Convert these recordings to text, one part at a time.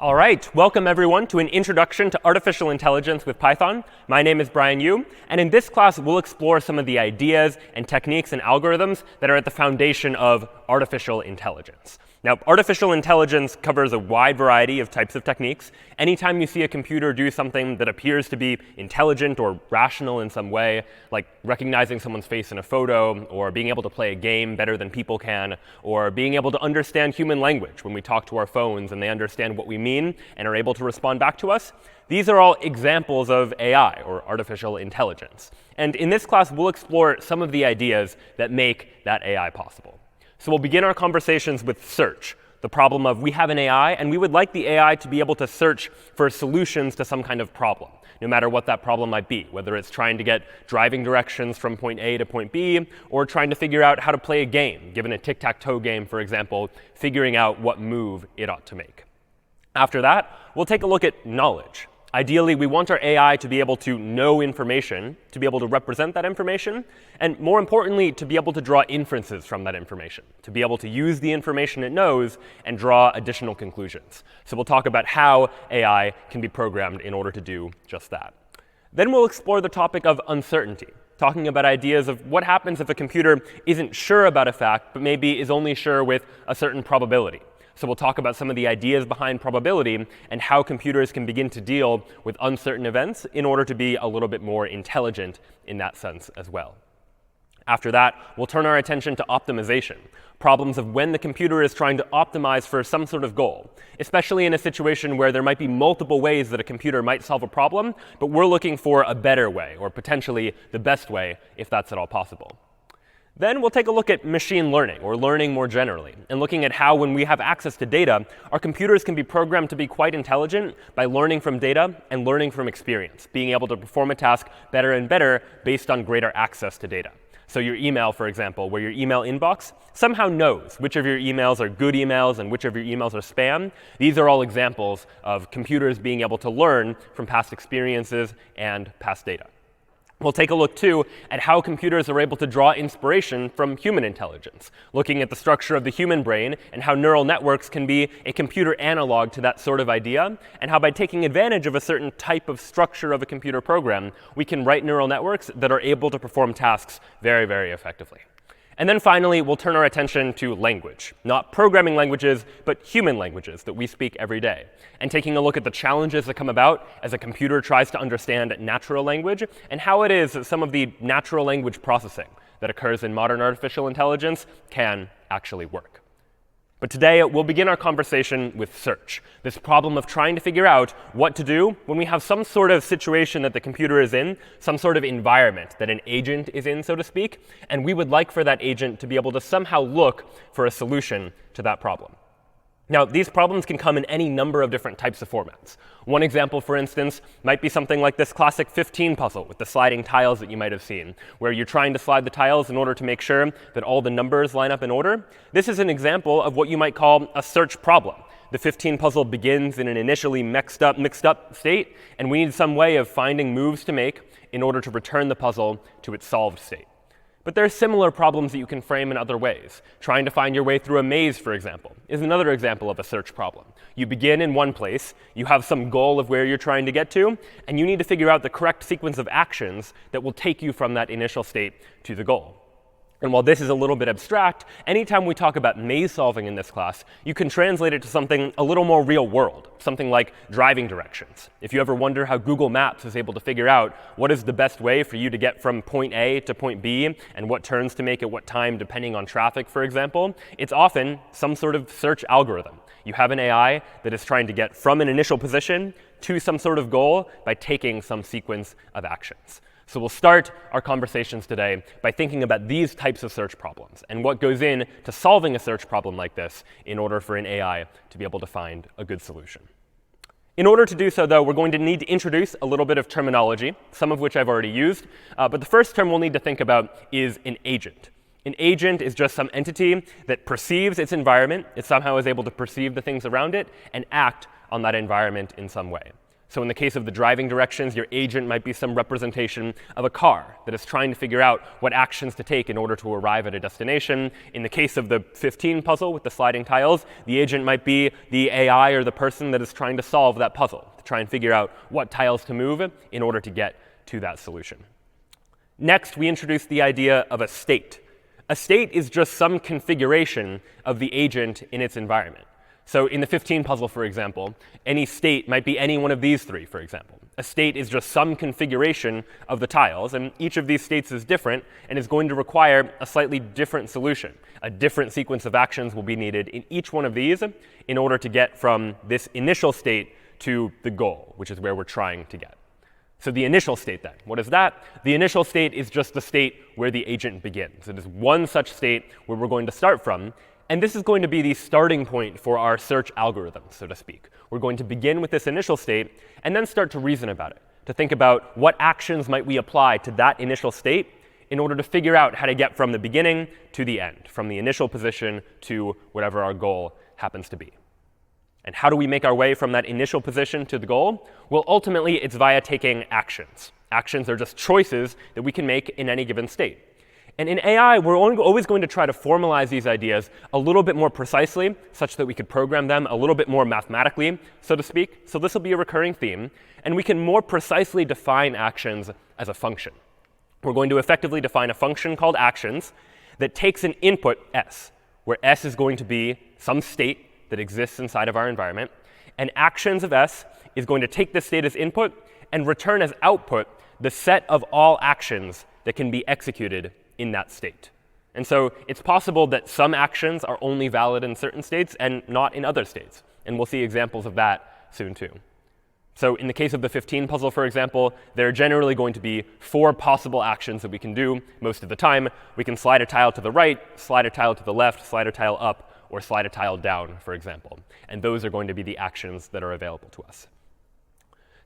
All right, welcome everyone to an introduction to artificial intelligence with Python. My name is Brian Yu, and in this class we'll explore some of the ideas and techniques and algorithms that are at the foundation of artificial intelligence. Now, artificial intelligence covers a wide variety of types of techniques. Anytime you see a computer do something that appears to be intelligent or rational in some way, like recognizing someone's face in a photo, or being able to play a game better than people can, or being able to understand human language when we talk to our phones and they understand what we mean and are able to respond back to us, these are all examples of AI, or artificial intelligence. And in this class, we'll explore some of the ideas that make that AI possible. So we'll begin our conversations with search, the problem of we have an AI, and we would like the AI to be able to search for solutions to some kind of problem, no matter what that problem might be, whether it's trying to get driving directions from point A to point B, or trying to figure out how to play a game, given a tic-tac-toe game, for example, figuring out what move it ought to make. After that, we'll take a look at knowledge. Ideally, we want our AI to be able to know information, to be able to represent that information, and more importantly, to be able to draw inferences from that information, to be able to use the information it knows and draw additional conclusions. So we'll talk about how AI can be programmed in order to do just that. Then we'll explore the topic of uncertainty, talking about ideas of what happens if a computer isn't sure about a fact, but maybe is only sure with a certain probability. So we'll talk about some of the ideas behind probability and how computers can begin to deal with uncertain events in order to be a little bit more intelligent in that sense as well. After that, we'll turn our attention to optimization, problems of when the computer is trying to optimize for some sort of goal, especially in a situation where there might be multiple ways that a computer might solve a problem, but we're looking for a better way, or potentially the best way, if that's at all possible. Then we'll take a look at machine learning, or learning more generally, and looking at how when we have access to data, our computers can be programmed to be quite intelligent by learning from data and learning from experience, being able to perform a task better and better based on greater access to data. So your email, for example, where your email inbox somehow knows which of your emails are good emails and which of your emails are spam. These are all examples of computers being able to learn from past experiences and past data. We'll take a look, too, at how computers are able to draw inspiration from human intelligence, looking at the structure of the human brain and how neural networks can be a computer analog to that sort of idea, and how by taking advantage of a certain type of structure of a computer program, we can write neural networks that are able to perform tasks very, very effectively. And then finally, we'll turn our attention to language, not programming languages, but human languages that we speak every day, and taking a look at the challenges that come about as a computer tries to understand natural language, and how it is that some of the natural language processing that occurs in modern artificial intelligence can actually work. But today, we'll begin our conversation with search, this problem of trying to figure out what to do when we have some sort of situation that the computer is in, some sort of environment that an agent is in, so to speak, and we would like for that agent to be able to somehow look for a solution to that problem. Now, these problems can come in any number of different types of formats. One example, for instance, might be something like this classic 15 puzzle with the sliding tiles that you might have seen, where you're trying to slide the tiles in order to make sure that all the numbers line up in order. This is an example of what you might call a search problem. The 15 puzzle begins in an initially mixed up state, and we need some way of finding moves to make in order to return the puzzle to its solved state. But there are similar problems that you can frame in other ways. Trying to find your way through a maze, for example, is another example of a search problem. You begin in one place, you have some goal of where you're trying to get to, and you need to figure out the correct sequence of actions that will take you from that initial state to the goal. And while this is a little bit abstract, anytime we talk about maze solving in this class, you can translate it to something a little more real world, something like driving directions. If you ever wonder how Google Maps is able to figure out what is the best way for you to get from point A to point B and what turns to make at what time depending on traffic, for example, it's often some sort of search algorithm. You have an AI that is trying to get from an initial position to some sort of goal by taking some sequence of actions. So we'll start our conversations today by thinking about these types of search problems and what goes into solving a search problem like this in order for an AI to be able to find a good solution. In order to do so, though, we're going to need to introduce a little bit of terminology, some of which I've already used. But the first term we'll need to think about is an agent. An agent is just some entity that perceives its environment. It somehow is able to perceive the things around it and act on that environment in some way. So in the case of the driving directions, your agent might be some representation of a car that is trying to figure out what actions to take in order to arrive at a destination. In the case of the 15 puzzle with the sliding tiles, the agent might be the AI or the person that is trying to solve that puzzle, to try and figure out what tiles to move in order to get to that solution. Next, we introduce the idea of a state. A state is just some configuration of the agent in its environment. So in the 15 puzzle, for example, any state might be any one of these three, for example. A state is just some configuration of the tiles, and each of these states is different and is going to require a slightly different solution. A different sequence of actions will be needed in each one of these in order to get from this initial state to the goal, which is where we're trying to get. So the initial state then, what is that? The initial state is just the state where the agent begins. It is one such state where we're going to start from. And this is going to be the starting point for our search algorithm, so to speak. We're going to begin with this initial state and then start to reason about it, to think about what actions might we apply to that initial state in order to figure out how to get from the beginning to the end, from the initial position to whatever our goal happens to be. And how do we make our way from that initial position to the goal? Well, ultimately, it's via taking actions. Actions are just choices that we can make in any given state. And in AI, we're always going to try to formalize these ideas a little bit more precisely, such that we could program them a little bit more mathematically, so to speak. So this will be a recurring theme. And we can more precisely define actions as a function. We're going to effectively define a function called actions that takes an input s, where s is going to be some state that exists inside of our environment. And actions of s is going to take this state as input and return as output the set of all actions that can be executed in that state. And so it's possible that some actions are only valid in certain states and not in other states. And we'll see examples of that soon too. So in the case of the 15 puzzle, for example, there are generally going to be 4 possible actions that we can do most of the time. We can slide a tile to the right, slide a tile to the left, slide a tile up, or slide a tile down, for example. And those are going to be the actions that are available to us.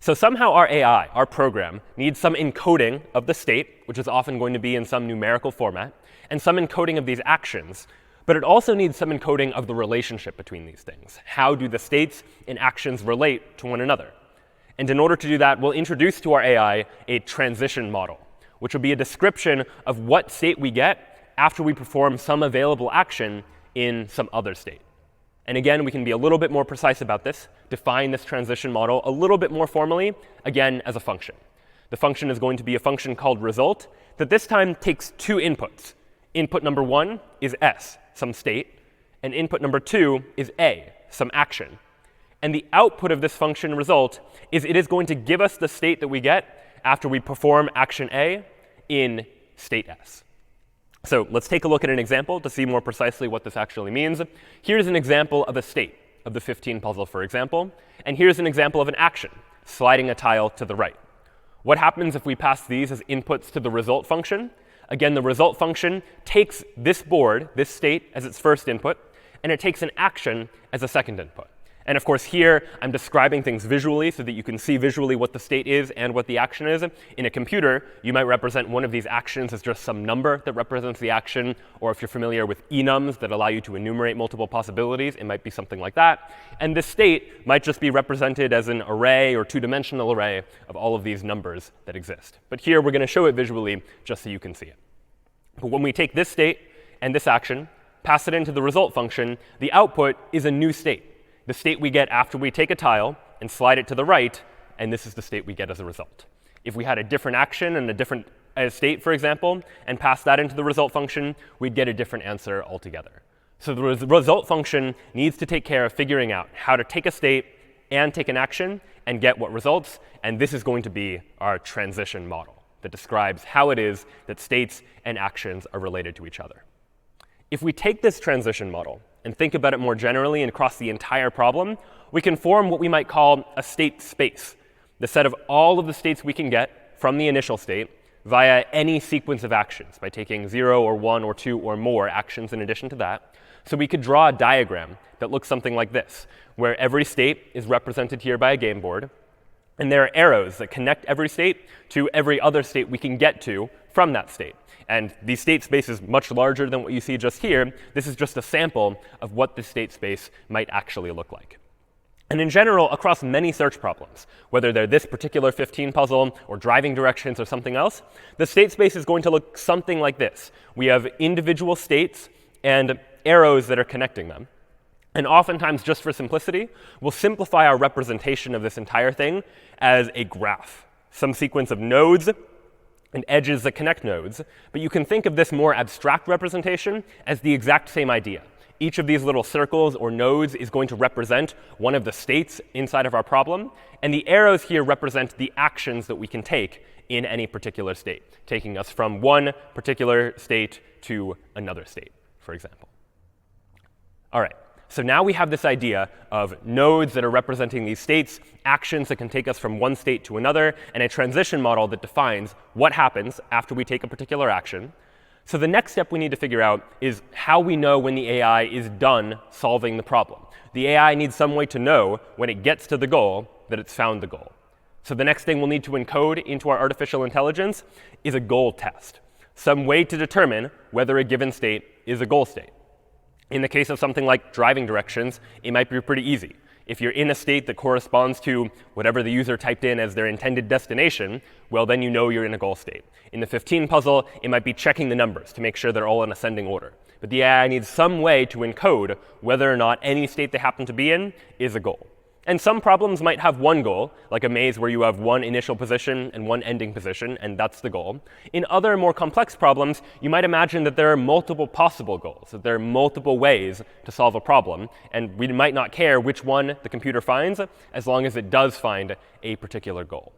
So somehow our AI, our program, needs some encoding of the state, which is often going to be in some numerical format, and some encoding of these actions. But it also needs some encoding of the relationship between these things. How do the states and actions relate to one another? And in order to do that, we'll introduce to our AI a transition model, which will be a description of what state we get after we perform some available action in some other state. And again, we can be a little bit more precise about this, define this transition model a little bit more formally, again, as a function. The function is going to be a function called result that this time takes 2 inputs. Input number 1 is s, some state, and input number 2 is a, some action. And the output of this function result is it is going to give us the state that we get after we perform action a in state s. So let's take a look at an example to see more precisely what this actually means. Here's an example of a state of the 15 puzzle, for example. And here's an example of an action, sliding a tile to the right. What happens if we pass these as inputs to the result function? Again, the result function takes this board, this state, as its first input, and it takes an action as a second input. And of course, here, I'm describing things visually so that you can see visually what the state is and what the action is. In a computer, you might represent one of these actions as just some number that represents the action. Or if you're familiar with enums that allow you to enumerate multiple possibilities, it might be something like that. And this state might just be represented as an array or 2-dimensional array of all of these numbers that exist. But here, we're going to show it visually just so you can see it. But when we take this state and this action, pass it into the result function, the output is a new state. The state we get after we take a tile and slide it to the right, and this is the state we get as a result. If we had a different action and a different state, for example, and pass that into the result function, we'd get a different answer altogether. So the result function needs to take care of figuring out how to take a state and take an action and get what results. And this is going to be our transition model that describes how it is that states and actions are related to each other. If we take this transition model and think about it more generally and across the entire problem, we can form what we might call a state space, the set of all of the states we can get from the initial state via any sequence of actions by taking 0 or 1 or 2 or more actions in addition to that. So we could draw a diagram that looks something like this, where every state is represented here by a game board. And there are arrows that connect every state to every other state we can get to from that state. And the state space is much larger than what you see just here. This is just a sample of what the state space might actually look like. And in general, across many search problems, whether they're this particular 15 puzzle or driving directions or something else, the state space is going to look something like this. We have individual states and arrows that are connecting them. And oftentimes, just for simplicity, we'll simplify our representation of this entire thing as a graph, some sequence of nodes and edges that connect nodes. But you can think of this more abstract representation as the exact same idea. Each of these little circles or nodes is going to represent one of the states inside of our problem. And the arrows here represent the actions that we can take in any particular state, taking us from one particular state to another state, for example. All right. So now we have this idea of nodes that are representing these states, actions that can take us from one state to another, and a transition model that defines what happens after we take a particular action. So the next step we need to figure out is how we know when the AI is done solving the problem. The AI needs some way to know when it gets to the goal that it's found the goal. So the next thing we'll need to encode into our artificial intelligence is a goal test, some way to determine whether a given state is a goal state. In the case of something like driving directions, it might be pretty easy. If you're in a state that corresponds to whatever the user typed in as their intended destination, well, then you know you're in a goal state. In the 15 puzzle, it might be checking the numbers to make sure they're all in ascending order. But the AI needs some way to encode whether or not any state they happen to be in is a goal. And some problems might have one goal, like a maze where you have one initial position and one ending position, and that's the goal. In other more complex problems, you might imagine that there are multiple possible goals, that there are multiple ways to solve a problem, and we might not care which one the computer finds, as long as it does find a particular goal.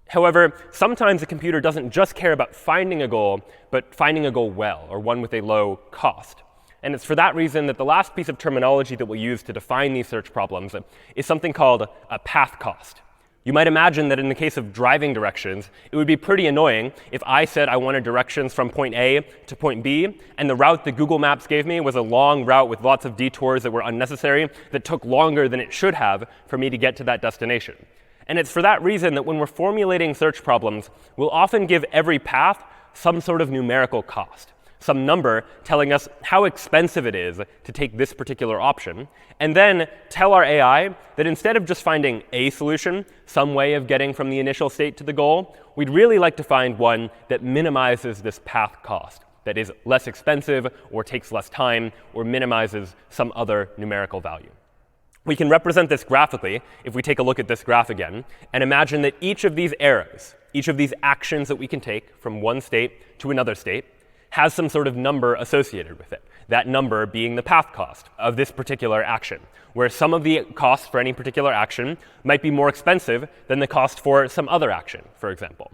However, sometimes the computer doesn't just care about finding a goal, but finding a goal well, or one with a low cost. And it's for that reason that the last piece of terminology that we'll use to define these search problems is something called a path cost. You might imagine that in the case of driving directions, it would be pretty annoying if I said I wanted directions from point A to point B, and the route that Google Maps gave me was a long route with lots of detours that were unnecessary, that took longer than it should have for me to get to that destination. And it's for that reason that when we're formulating search problems, we'll often give every path some sort of numerical cost, some number telling us how expensive it is to take this particular option, and then tell our AI that instead of just finding a solution, some way of getting from the initial state to the goal, we'd really like to find one that minimizes this path cost, that is less expensive or takes less time or minimizes some other numerical value. We can represent this graphically if we take a look at this graph again and imagine that each of these arrows, each of these actions that we can take from one state to another state, has some sort of number associated with it, that number being the path cost of this particular action, where some of the costs for any particular action might be more expensive than the cost for some other action, for example.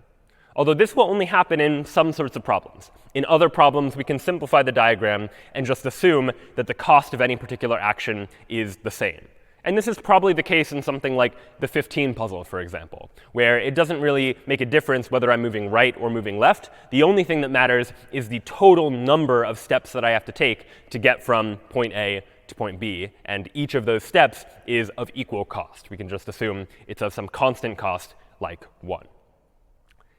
Although this will only happen in some sorts of problems. In other problems, we can simplify the diagram and just assume that the cost of any particular action is the same. And this is probably the case in something like the 15 puzzle, for example, where it doesn't really make a difference whether I'm moving right or moving left. The only thing that matters is the total number of steps that I have to take to get from point A to point B. And each of those steps is of equal cost. We can just assume it's of some constant cost, like 1.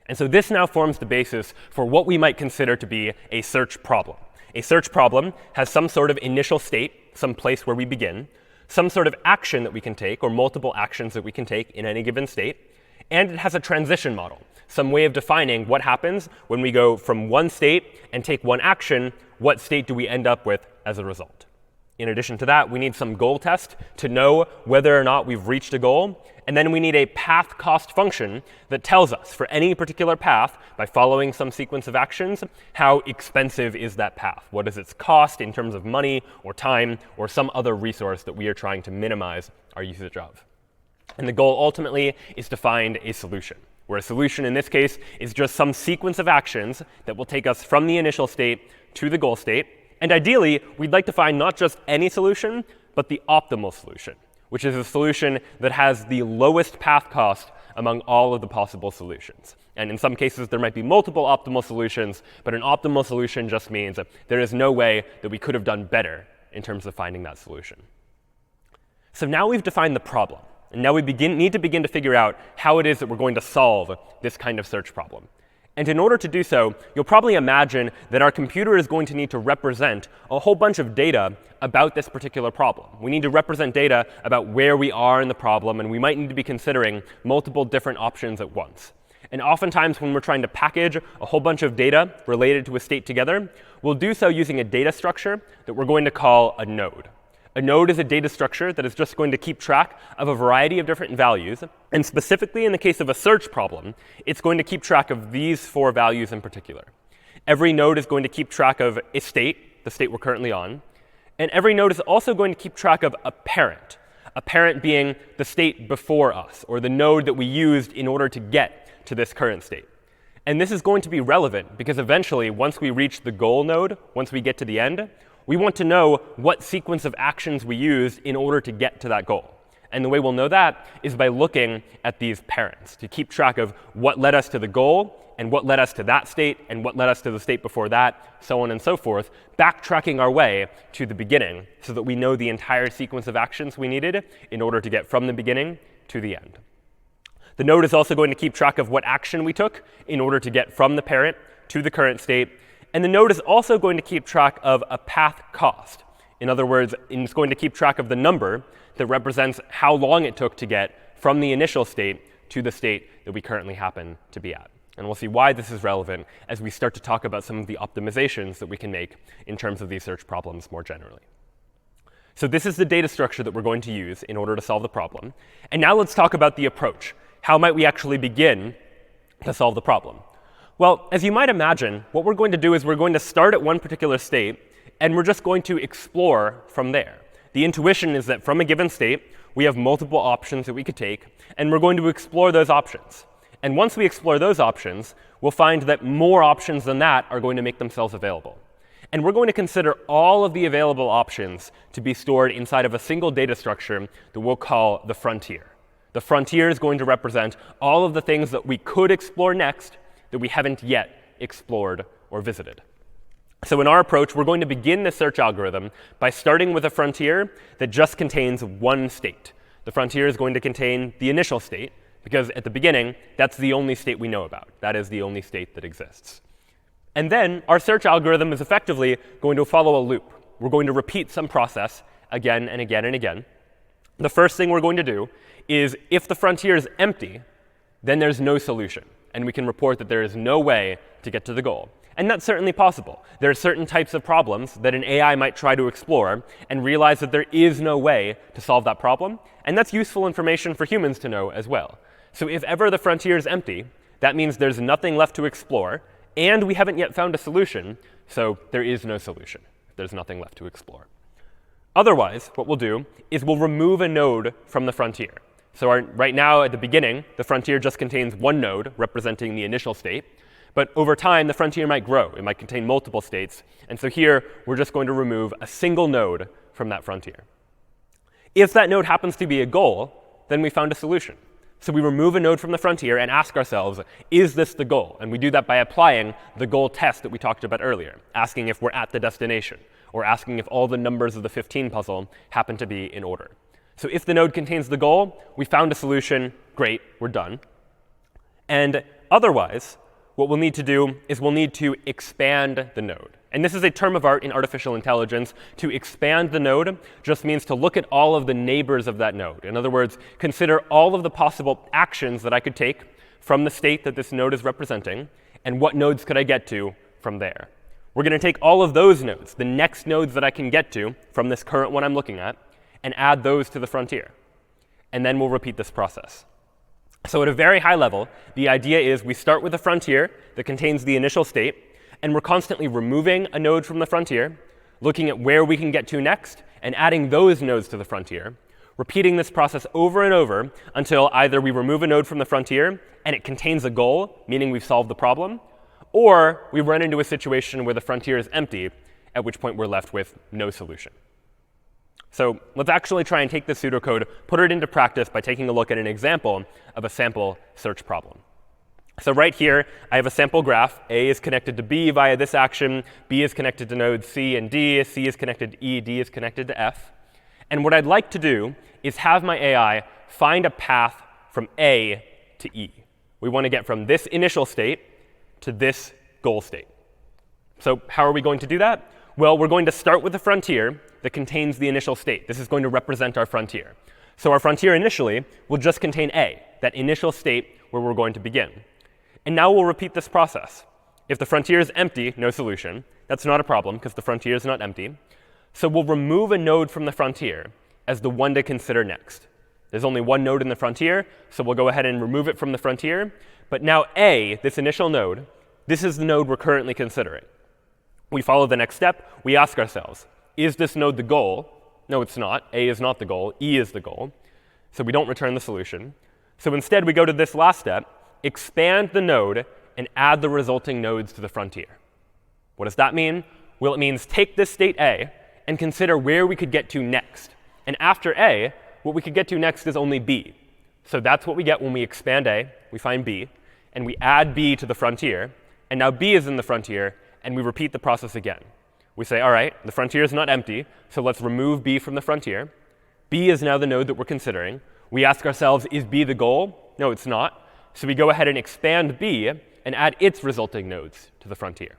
And so this now forms the basis for what we might consider to be a search problem. A search problem has some sort of initial state, some place where we begin, some sort of action that we can take, or multiple actions that we can take in any given state, and it has a transition model, some way of defining what happens when we go from one state and take one action, what state do we end up with as a result. In addition to that, we need some goal test to know whether or not we've reached a goal. And then we need a path cost function that tells us for any particular path, by following some sequence of actions, how expensive is that path? What is its cost in terms of money or time or some other resource that we are trying to minimize our usage of? And the goal ultimately is to find a solution, where a solution in this case is just some sequence of actions that will take us from the initial state to the goal state. And ideally, we'd like to find not just any solution, but the optimal solution, which is a solution that has the lowest path cost among all of the possible solutions. And in some cases, there might be multiple optimal solutions, but an optimal solution just means that there is no way that we could have done better in terms of finding that solution. So now we've defined the problem. And now we need to begin to figure out how it is that we're going to solve this kind of search problem. And in order to do so, you'll probably imagine that our computer is going to need to represent a whole bunch of data about this particular problem. We need to represent data about where we are in the problem, and we might need to be considering multiple different options at once. And oftentimes, when we're trying to package a whole bunch of data related to a state together, we'll do so using a data structure that we're going to call a node. A node is a data structure that is just going to keep track of a variety of different values. And specifically in the case of a search problem, it's going to keep track of these 4 values in particular. Every node is going to keep track of a state, the state we're currently on. And every node is also going to keep track of a parent being the state before us, or the node that we used in order to get to this current state. And this is going to be relevant because eventually, once we reach the goal node, once we get to the end, we want to know what sequence of actions we used in order to get to that goal. And the way we'll know that is by looking at these parents to keep track of what led us to the goal and what led us to that state and what led us to the state before that, so on and so forth, backtracking our way to the beginning so that we know the entire sequence of actions we needed in order to get from the beginning to the end. The node is also going to keep track of what action we took in order to get from the parent to the current state. And the node is also going to keep track of a path cost. In other words, it's going to keep track of the number that represents how long it took to get from the initial state to the state that we currently happen to be at. And we'll see why this is relevant as we start to talk about some of the optimizations that we can make in terms of these search problems more generally. So this is the data structure that we're going to use in order to solve the problem. And now let's talk about the approach. How might we actually begin to solve the problem? Well, as you might imagine, what we're going to do is we're going to start at one particular state, and we're just going to explore from there. The intuition is that from a given state, we have multiple options that we could take, and we're going to explore those options. And once we explore those options, we'll find that more options than that are going to make themselves available. And we're going to consider all of the available options to be stored inside of a single data structure that we'll call the frontier. The frontier is going to represent all of the things that we could explore next that we haven't yet explored or visited. So in our approach, we're going to begin the search algorithm by starting with a frontier that just contains one state. The frontier is going to contain the initial state, because at the beginning, that's the only state we know about. That is the only state that exists. And then our search algorithm is effectively going to follow a loop. We're going to repeat some process again and again and again. The first thing we're going to do is, if the frontier is empty, then there's no solution. And we can report that there is no way to get to the goal. And that's certainly possible. There are certain types of problems that an AI might try to explore and realize that there is no way to solve that problem. And that's useful information for humans to know as well. So if ever the frontier is empty, that means there's nothing left to explore, and we haven't yet found a solution, so there is no solution. There's nothing left to explore. Otherwise, what we'll do is we'll remove a node from the frontier. So right now, at the beginning, the frontier just contains one node representing the initial state. But over time, the frontier might grow. It might contain multiple states. And so here, we're just going to remove a single node from that frontier. If that node happens to be a goal, then we found a solution. So we remove a node from the frontier and ask ourselves, is this the goal? And we do that by applying the goal test that we talked about earlier, asking if we're at the destination, or asking if all the numbers of the 15 puzzle happen to be in order. So if the node contains the goal, we found a solution, great, we're done. And otherwise, what we'll need to do is we'll need to expand the node. And this is a term of art in artificial intelligence. To expand the node just means to look at all of the neighbors of that node. In other words, consider all of the possible actions that I could take from the state that this node is representing, and what nodes could I get to from there. We're going to take all of those nodes, the next nodes that I can get to from this current one I'm looking at, and add those to the frontier. And then we'll repeat this process. So at a very high level, the idea is we start with a frontier that contains the initial state, and we're constantly removing a node from the frontier, looking at where we can get to next, and adding those nodes to the frontier, repeating this process over and over until either we remove a node from the frontier and it contains a goal, meaning we've solved the problem, or we run into a situation where the frontier is empty, at which point we're left with no solution. So let's actually try and take this pseudocode, put it into practice by taking a look at an example of a sample search problem. So right here, I have a sample graph. A is connected to B via this action. B is connected to nodes C and D. C is connected to E. D is connected to F. And what I'd like to do is have my AI find a path from A to E. We want to get from this initial state to this goal state. So how are we going to do that? Well, we're going to start with a frontier that contains the initial state. This is going to represent our frontier. So our frontier initially will just contain A, that initial state where we're going to begin. And now we'll repeat this process. If the frontier is empty, no solution. That's not a problem because the frontier is not empty. So we'll remove a node from the frontier as the one to consider next. There's only one node in the frontier, so we'll go ahead and remove it from the frontier. But now A, this initial node, this is the node we're currently considering. We follow the next step. We ask ourselves, is this node the goal? No, it's not. A is not the goal. E is the goal. So we don't return the solution. So instead, we go to this last step, expand the node, and add the resulting nodes to the frontier. What does that mean? Well, it means take this state A and consider where we could get to next. And after A, what we could get to next is only B. So that's what we get when we expand A. We find B, and we add B to the frontier. And now B is in the frontier, and we repeat the process again. We say, all right, the frontier is not empty, so let's remove B from the frontier. B is now the node that we're considering. We ask ourselves, is B the goal? No, it's not. So we go ahead and expand B and add its resulting nodes to the frontier.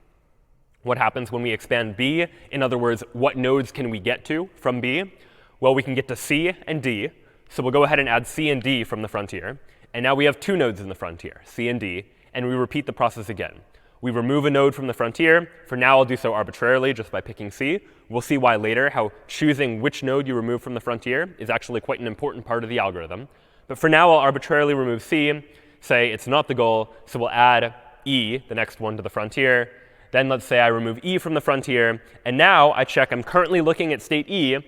What happens when we expand B? In other words, what nodes can we get to from B? Well, we can get to C and D. So we'll go ahead and add C and D from the frontier. And now we have two nodes in the frontier, C and D. And we repeat the process again. We remove a node from the frontier. For now, I'll do so arbitrarily just by picking C. We'll see why later, how choosing which node you remove from the frontier is actually quite an important part of the algorithm. But for now, I'll arbitrarily remove C, say it's not the goal, so we'll add E, the next one, to the frontier. Then let's say I remove E from the frontier. And now I check, I'm currently looking at state E.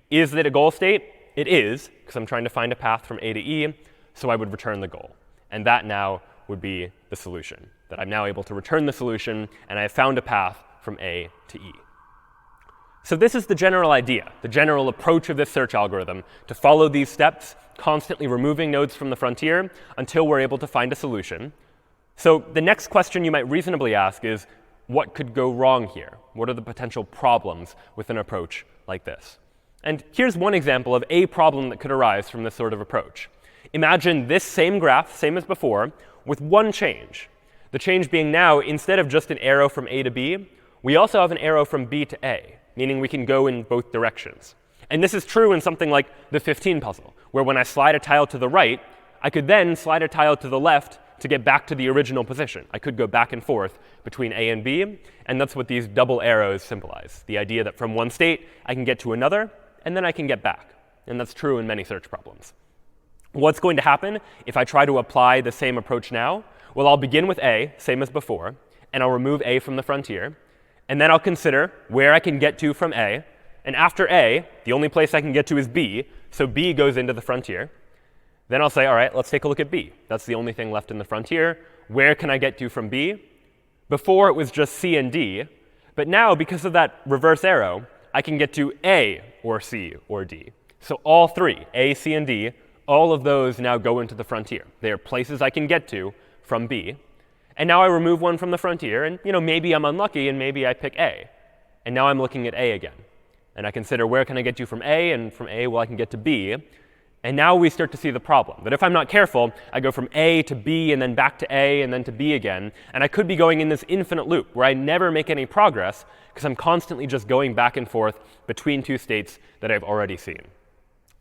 Is it a goal state? It is, because I'm trying to find a path from A to E. So I would return the goal. And that now would be the solution, that I'm now able to return the solution, and I have found a path from A to E. So this is the general idea, the general approach of this search algorithm, to follow these steps, constantly removing nodes from the frontier until we're able to find a solution. So the next question you might reasonably ask is, what could go wrong here? What are the potential problems with an approach like this? And here's one example of a problem that could arise from this sort of approach. Imagine this same graph, same as before, with one change. The change being now, instead of just an arrow from A to B, we also have an arrow from B to A, meaning we can go in both directions. And this is true in something like the 15 puzzle, where when I slide a tile to the right, I could then slide a tile to the left to get back to the original position. I could go back and forth between A and B, and that's what these double arrows symbolize, the idea that from one state, I can get to another, and then I can get back. And that's true in many search problems. What's going to happen if I try to apply the same approach now? Well, I'll begin with A, same as before, and I'll remove A from the frontier. And then I'll consider where I can get to from A. And after A, the only place I can get to is B, so B goes into the frontier. Then I'll say, all right, let's take a look at B. That's the only thing left in the frontier. Where can I get to from B? Before, it was just C and D. But now, because of that reverse arrow, I can get to A or C or D. So all three, A, C, and D, all of those now go into the frontier. They are places I can get to from B. And now I remove one from the frontier, and maybe I'm unlucky, and maybe I pick A. And now I'm looking at A again. And I consider where can I get to from A, and from A, well, I can get to B. And now we start to see the problem, that if I'm not careful, I go from A to B, and then back to A, and then to B again. And I could be going in this infinite loop where I never make any progress because I'm constantly just going back and forth between two states that I've already seen.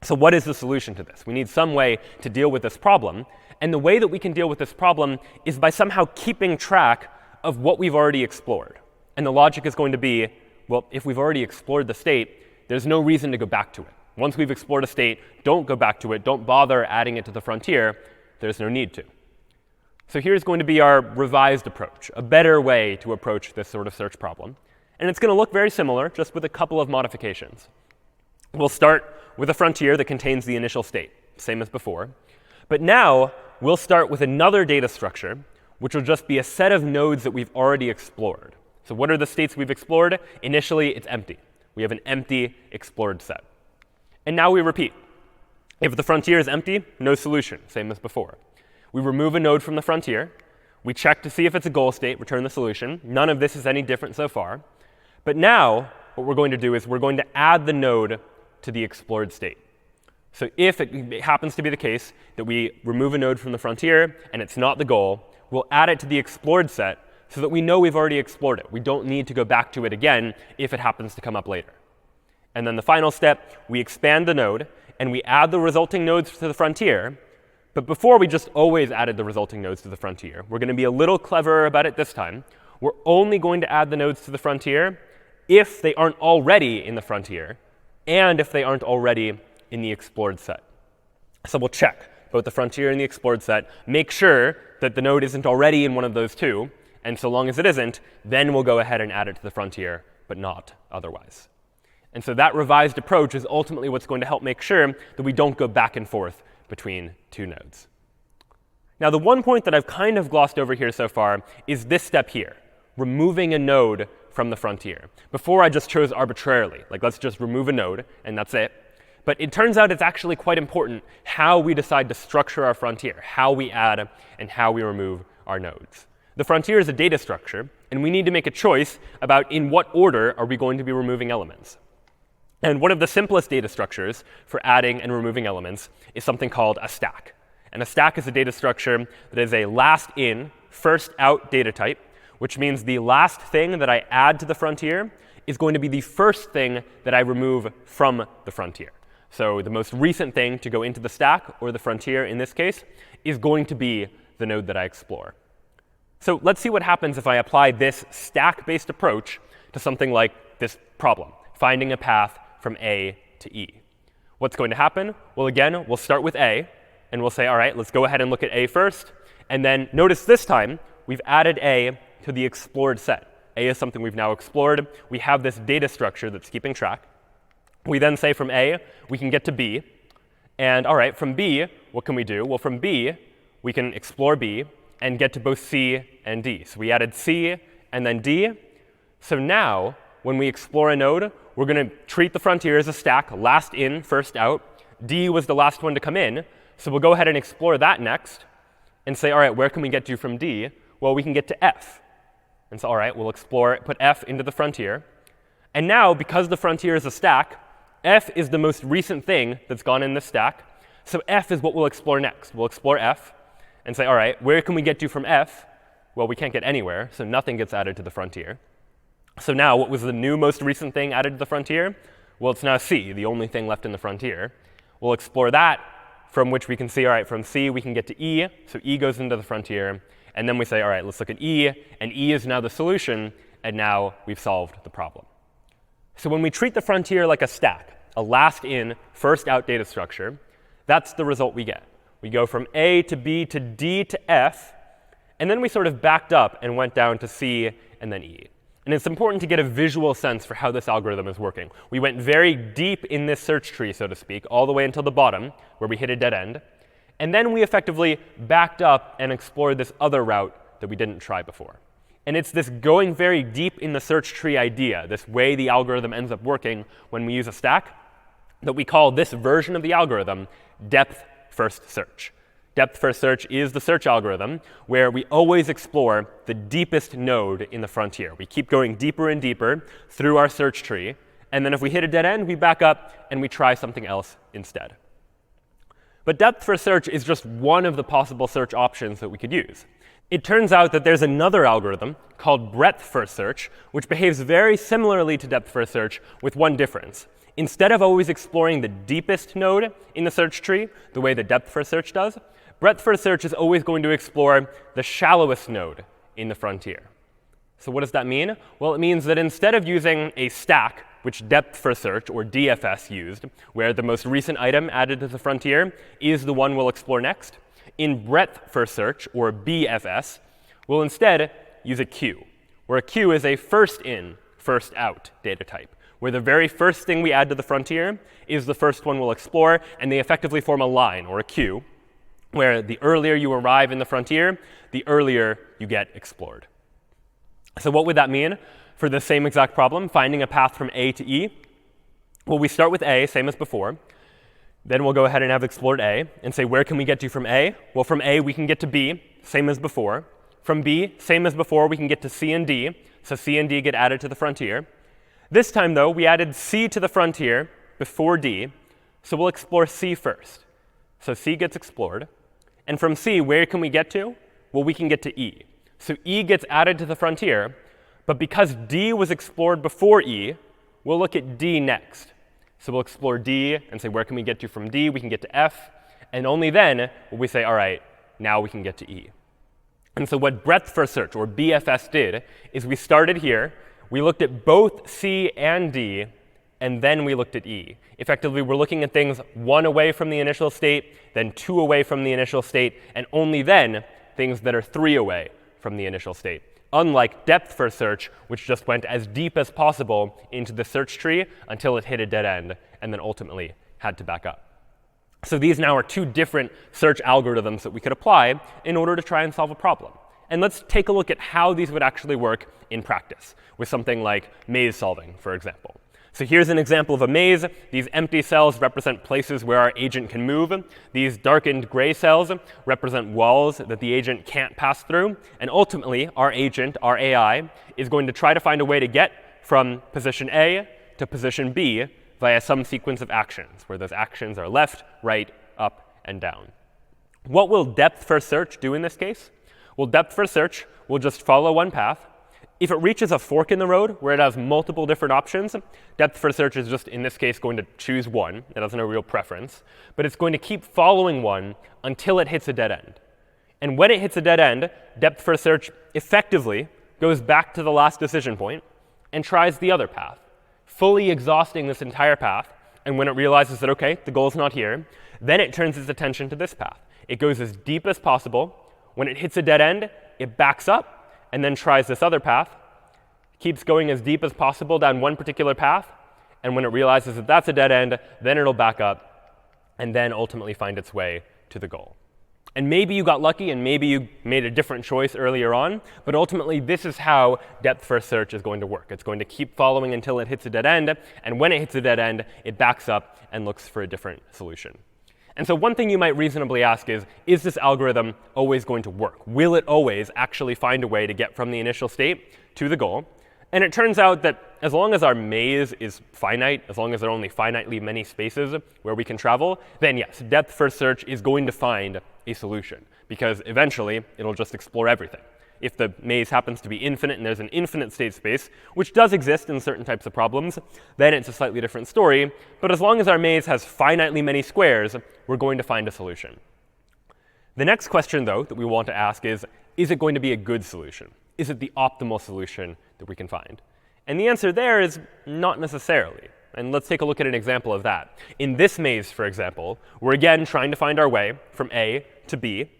So what is the solution to this? We need some way to deal with this problem. And the way that we can deal with this problem is by somehow keeping track of what we've already explored. And the logic is going to be, well, if we've already explored the state, there's no reason to go back to it. Once we've explored a state, don't go back to it. Don't bother adding it to the frontier. There's no need to. So here's going to be our revised approach, a better way to approach this sort of search problem. And it's going to look very similar, just with a couple of modifications. We'll start with a frontier that contains the initial state, same as before. But now, we'll start with another data structure, which will just be a set of nodes that we've already explored. So what are the states we've explored? Initially, it's empty. We have an empty explored set. And now we repeat. If the frontier is empty, no solution, same as before. We remove a node from the frontier. We check to see if it's a goal state, return the solution. None of this is any different so far. But now, what we're going to do is we're going to add the node to the explored state. So if it happens to be the case that we remove a node from the frontier and it's not the goal, we'll add it to the explored set so that we know we've already explored it. We don't need to go back to it again if it happens to come up later. And then the final step, we expand the node, and we add the resulting nodes to the frontier. But before we just always added the resulting nodes to the frontier, we're going to be a little cleverer about it this time. We're only going to add the nodes to the frontier if they aren't already in the frontier, and if they aren't already in the explored set. So we'll check both the frontier and the explored set, make sure that the node isn't already in one of those two, and so long as it isn't, then we'll go ahead and add it to the frontier, but not otherwise. And so that revised approach is ultimately what's going to help make sure that we don't go back and forth between two nodes. Now, the one point that I've kind of glossed over here so far is this step here, removing a node from the frontier. Before, I just chose arbitrarily, like let's just remove a node, and that's it. But it turns out it's actually quite important how we decide to structure our frontier, how we add and how we remove our nodes. The frontier is a data structure, and we need to make a choice about in what order are we going to be removing elements. And one of the simplest data structures for adding and removing elements is something called a stack. And a stack is a data structure that is a last in, first out data type, which means the last thing that I add to the frontier is going to be the first thing that I remove from the frontier. So the most recent thing to go into the stack, or the frontier in this case, is going to be the node that I explore. So let's see what happens if I apply this stack-based approach to something like this problem, finding a path from A to E. What's going to happen? Well, again, we'll start with A, and we'll say, all right, let's go ahead and look at A first. And then notice this time, we've added A to the explored set. A is something we've now explored. We have this data structure that's keeping track. We then say from A, we can get to B. And all right, from B, what can we do? Well, from B, we can explore B and get to both C and D. So we added C and then D. So now, when we explore a node, we're going to treat the frontier as a stack, last in, first out. D was the last one to come in. So we'll go ahead and explore that next and say, all right, where can we get to from D? Well, we can get to F. And so, all right, we'll explore, put F into the frontier. And now, because the frontier is a stack, F is the most recent thing that's gone in this stack. So F is what we'll explore next. We'll explore F and say, all right, where can we get to from F? Well, we can't get anywhere, so nothing gets added to the frontier. So now, what was the new most recent thing added to the frontier? Well, it's now C, the only thing left in the frontier. We'll explore that, from which we can see, all right, from C we can get to E. So E goes into the frontier. And then we say, all right, let's look at E. And E is now the solution. And now we've solved the problem. So when we treat the frontier like a stack, a last in, first out data structure, that's the result we get. We go from A to B to D to F. And then we sort of backed up and went down to C and then E. And it's important to get a visual sense for how this algorithm is working. We went very deep in this search tree, so to speak, all the way until the bottom, where we hit a dead end. And then we effectively backed up and explored this other route that we didn't try before. And it's this going very deep in the search tree idea, this way the algorithm ends up working when we use a stack, that we call this version of the algorithm depth first search. Depth first search is the search algorithm where we always explore the deepest node in the frontier. We keep going deeper and deeper through our search tree. And then if we hit a dead end, we back up and we try something else instead. But depth first search is just one of the possible search options that we could use. It turns out that there's another algorithm called breadth first search, which behaves very similarly to depth first search with one difference. Instead of always exploring the deepest node in the search tree, the way that depth first search does, breadth first search is always going to explore the shallowest node in the frontier. So what does that mean? Well, it means that instead of using a stack, which depth first search, or DFS, used, where the most recent item added to the frontier is the one we'll explore next, in breadth first search, or BFS, we'll instead use a queue, where a queue is a first in, first out data type, where the very first thing we add to the frontier is the first one we'll explore, and they effectively form a line, or a queue, where the earlier you arrive in the frontier, the earlier you get explored. So what would that mean for the same exact problem, finding a path from A to E? Well, we start with A, same as before. Then we'll go ahead and have explored A and say, where can we get to from A? Well, from A, we can get to B, same as before. From B, same as before, we can get to C and D. So C and D get added to the frontier. This time, though, we added C to the frontier before D. So we'll explore C first. So C gets explored. And from C, where can we get to? Well, we can get to E. So E gets added to the frontier, but because D was explored before E, we'll look at D next. So we'll explore D and say, where can we get to from D? We can get to F. And only then will we say, all right, now we can get to E. And so what breadth first search, or BFS, did is we started here. We looked at both C and D, and then we looked at E. Effectively, we're looking at things 1 away from the initial state, then 2 away from the initial state, and only then things that are 3 away from the initial state. Unlike depth first search, which just went as deep as possible into the search tree until it hit a dead end, and then ultimately had to back up. So these now are 2 different search algorithms that we could apply in order to try and solve a problem. And let's take a look at how these would actually work in practice with something like maze solving, for example. So here's an example of a maze. These empty cells represent places where our agent can move. These darkened gray cells represent walls that the agent can't pass through. And ultimately, our agent, our AI, is going to try to find a way to get from position A to position B via some sequence of actions, where those actions are left, right, up, and down. What will depth first search do in this case? Well, depth first search will just follow one path. If it reaches a fork in the road where it has multiple different options, depth first search is just, in this case, going to choose one. It has no real preference. But it's going to keep following one until it hits a dead end. And when it hits a dead end, depth first search effectively goes back to the last decision point and tries the other path, fully exhausting this entire path. And when it realizes that, OK, the goal's not here, then it turns its attention to this path. It goes as deep as possible. When it hits a dead end, it backs up and then tries this other path, keeps going as deep as possible down one particular path. And when it realizes that that's a dead end, then it'll back up and then ultimately find its way to the goal. And maybe you got lucky and maybe you made a different choice earlier on, but ultimately this is how depth first search is going to work. It's going to keep following until it hits a dead end, and when it hits a dead end, it backs up and looks for a different solution. And so one thing you might reasonably ask is this algorithm always going to work? Will it always actually find a way to get from the initial state to the goal? And it turns out that as long as our maze is finite, as long as there are only finitely many spaces where we can travel, then yes, depth first search is going to find a solution, because eventually it'll just explore everything. If the maze happens to be infinite and there's an infinite state space, which does exist in certain types of problems, then it's a slightly different story. But as long as our maze has finitely many squares, we're going to find a solution. The next question, though, that we want to ask is it going to be a good solution? Is it the optimal solution that we can find? And the answer there is not necessarily. And let's take a look at an example of that. In this maze, for example, we're again trying to find our way from A to B.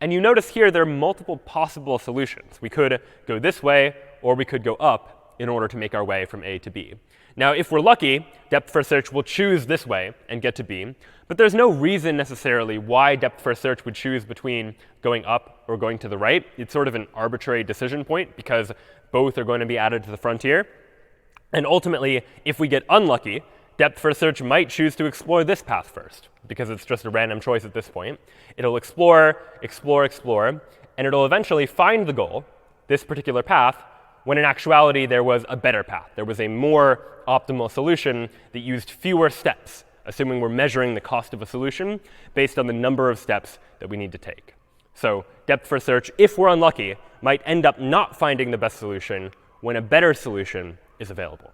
And you notice here there are multiple possible solutions. We could go this way, or we could go up in order to make our way from A to B. Now, if we're lucky, depth first search will choose this way and get to B. But there's no reason necessarily why depth first search would choose between going up or going to the right. It's sort of an arbitrary decision point, because both are going to be added to the frontier. And ultimately, if we get unlucky, depth first search might choose to explore this path first, because it's just a random choice at this point. It'll explore, explore, explore, and it'll eventually find the goal, this particular path, when in actuality there was a better path. There was a more optimal solution that used fewer steps, assuming we're measuring the cost of a solution based on the number of steps that we need to take. So depth first search, if we're unlucky, might end up not finding the best solution when a better solution is available.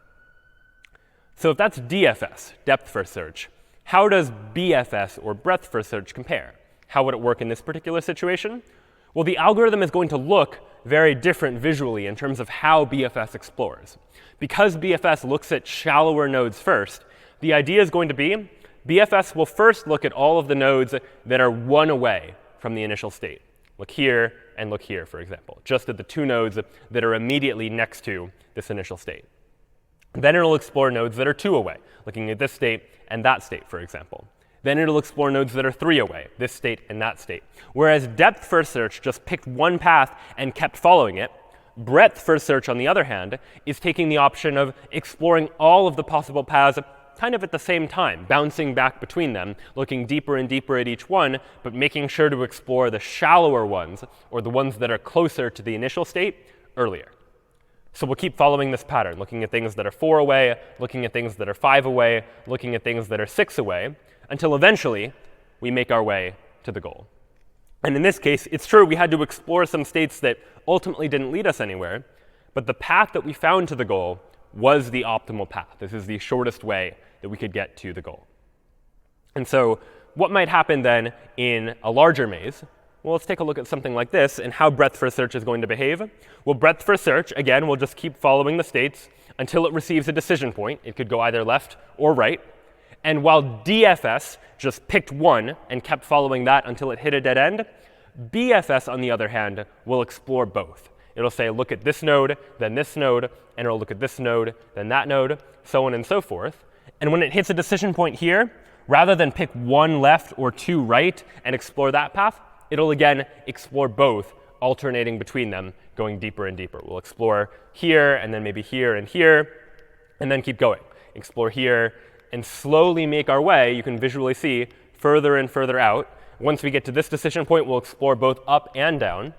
So if that's DFS, depth first search, how does BFS, or breadth first search, compare? How would it work in this particular situation? Well, the algorithm is going to look very different visually in terms of how BFS explores. Because BFS looks at shallower nodes first, the idea is going to be BFS will first look at all of the nodes that are 1 away from the initial state. Look here and look here, for example, just at the 2 nodes that are immediately next to this initial state. Then it'll explore nodes that are 2 away, looking at this state and that state, for example. Then it'll explore nodes that are 3 away, this state and that state. Whereas depth first search just picked one path and kept following it, breadth first search, on the other hand, is taking the option of exploring all of the possible paths kind of at the same time, bouncing back between them, looking deeper and deeper at each one, but making sure to explore the shallower ones, or the ones that are closer to the initial state, earlier. So we'll keep following this pattern, looking at things that are 4 away, looking at things that are 5 away, looking at things that are 6 away, until eventually we make our way to the goal. And in this case, it's true we had to explore some states that ultimately didn't lead us anywhere, but the path that we found to the goal was the optimal path. This is the shortest way that we could get to the goal. And so what might happen then in a larger maze? Well, let's take a look at something like this and how breadth first search is going to behave. Well, breadth first search, again, will just keep following the states until it receives a decision point. It could go either left or right. And while DFS just picked one and kept following that until it hit a dead end, BFS, on the other hand, will explore both. It'll say, look at this node, then this node, and it'll look at this node, then that node, so on and so forth. And when it hits a decision point here, rather than pick one left or two right and explore that path, it'll again explore both, alternating between them, going deeper and deeper. We'll explore here, and then maybe here, and then keep going. Explore here, and slowly make our way, you can visually see, further and further out. Once we get to this decision point, we'll explore both up and down,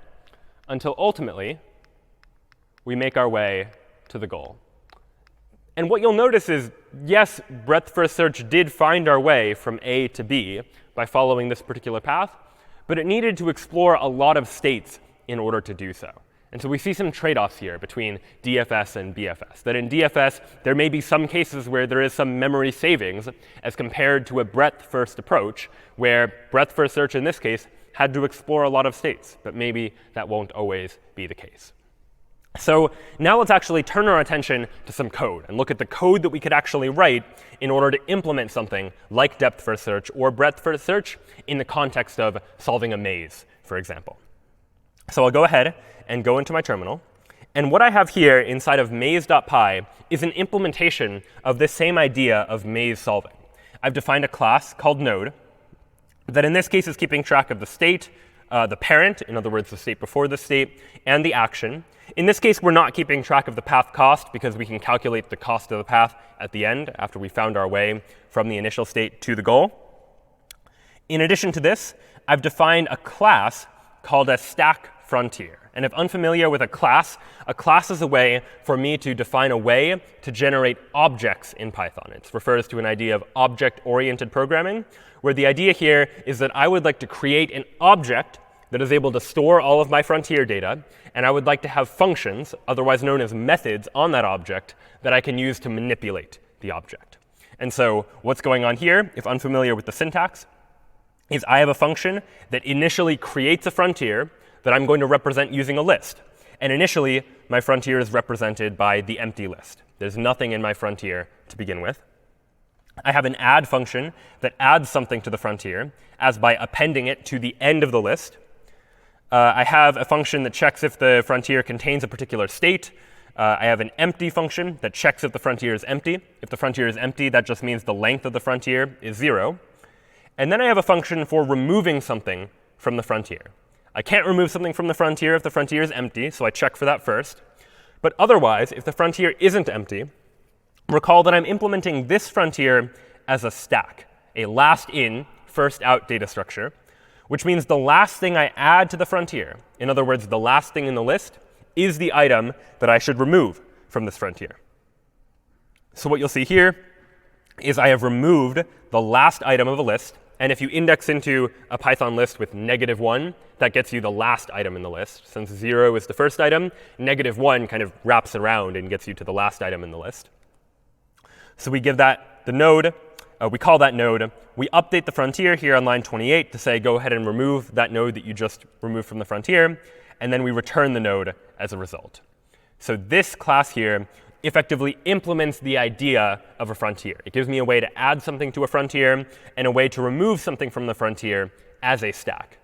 until ultimately we make our way to the goal. And what you'll notice is, yes, breadth first search did find our way from A to B by following this particular path, but it needed to explore a lot of states in order to do so. And so we see some trade-offs here between DFS and BFS. That in DFS, there may be some cases where there is some memory savings as compared to a breadth-first approach, where breadth-first search in this case had to explore a lot of states. But maybe that won't always be the case. So now let's actually turn our attention to some code and look at the code that we could actually write in order to implement something like depth-first search or breadth-first search in the context of solving a maze, for example. So I'll go ahead and go into my terminal. And what I have here inside of maze.py is an implementation of this same idea of maze solving. I've defined a class called node that in this case is keeping track of the state, the parent, in other words, the state before the state, and the action. In this case, we're not keeping track of the path cost because we can calculate the cost of the path at the end after we found our way from the initial state to the goal. In addition to this, I've defined a class called a stack frontier. And if unfamiliar with a class is a way for me to define a way to generate objects in Python. It refers to an idea of object-oriented programming, where the idea here is that I would like to create an object that is able to store all of my frontier data, and I would like to have functions, otherwise known as methods, on that object that I can use to manipulate the object. And so what's going on here, if unfamiliar with the syntax, is I have a function that initially creates a frontier that I'm going to represent using a list. And initially, my frontier is represented by the empty list. There's nothing in my frontier to begin with. I have an add function that adds something to the frontier, as by appending it to the end of the list. I have a function that checks if the frontier contains a particular state. I have an empty function that checks if the frontier is empty. If the frontier is empty, that just means the length of the frontier is 0. And then I have a function for removing something from the frontier. I can't remove something from the frontier if the frontier is empty, so I check for that first. But otherwise, if the frontier isn't empty, recall that I'm implementing this frontier as a stack, a last in, first out data structure, which means the last thing I add to the frontier, in other words, the last thing in the list, is the item that I should remove from this frontier. So what you'll see here is I have removed the last item of a list. And if you index into a Python list with -1, that gets you the last item in the list. Since 0 is the first item, -1 kind of wraps around and gets you to the last item in the list. So we give that the node. We call that node. We update the frontier here on line 28 to say, go ahead and remove that node that you just removed from the frontier. And then we return the node as a result. So this class here effectively implements the idea of a frontier. It gives me a way to add something to a frontier and a way to remove something from the frontier as a stack.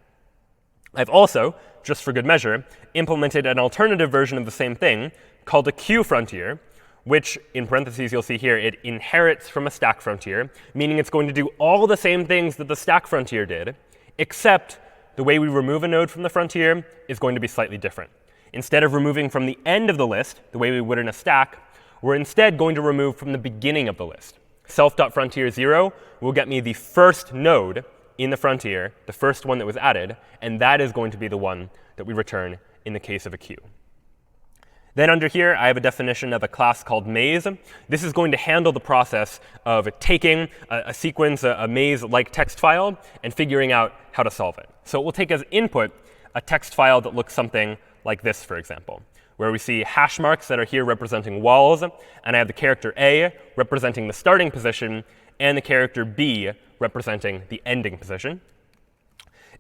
I've also, just for good measure, implemented an alternative version of the same thing called a queue frontier, which, in parentheses, you'll see here, it inherits from a stack frontier, meaning it's going to do all the same things that the stack frontier did, except the way we remove a node from the frontier is going to be slightly different. Instead of removing from the end of the list, the way we would in a stack, we're instead going to remove from the beginning of the list. Self.frontier0 will get me the first node in the frontier, the first one that was added, and that is going to be the one that we return in the case of a queue. Then under here, I have a definition of a class called maze. This is going to handle the process of taking a sequence, a maze-like text file, and figuring out how to solve it. So it will take as input a text file that looks something like this, for example, where we see hash marks that are here representing walls, and I have the character A representing the starting position, and the character B representing the ending position.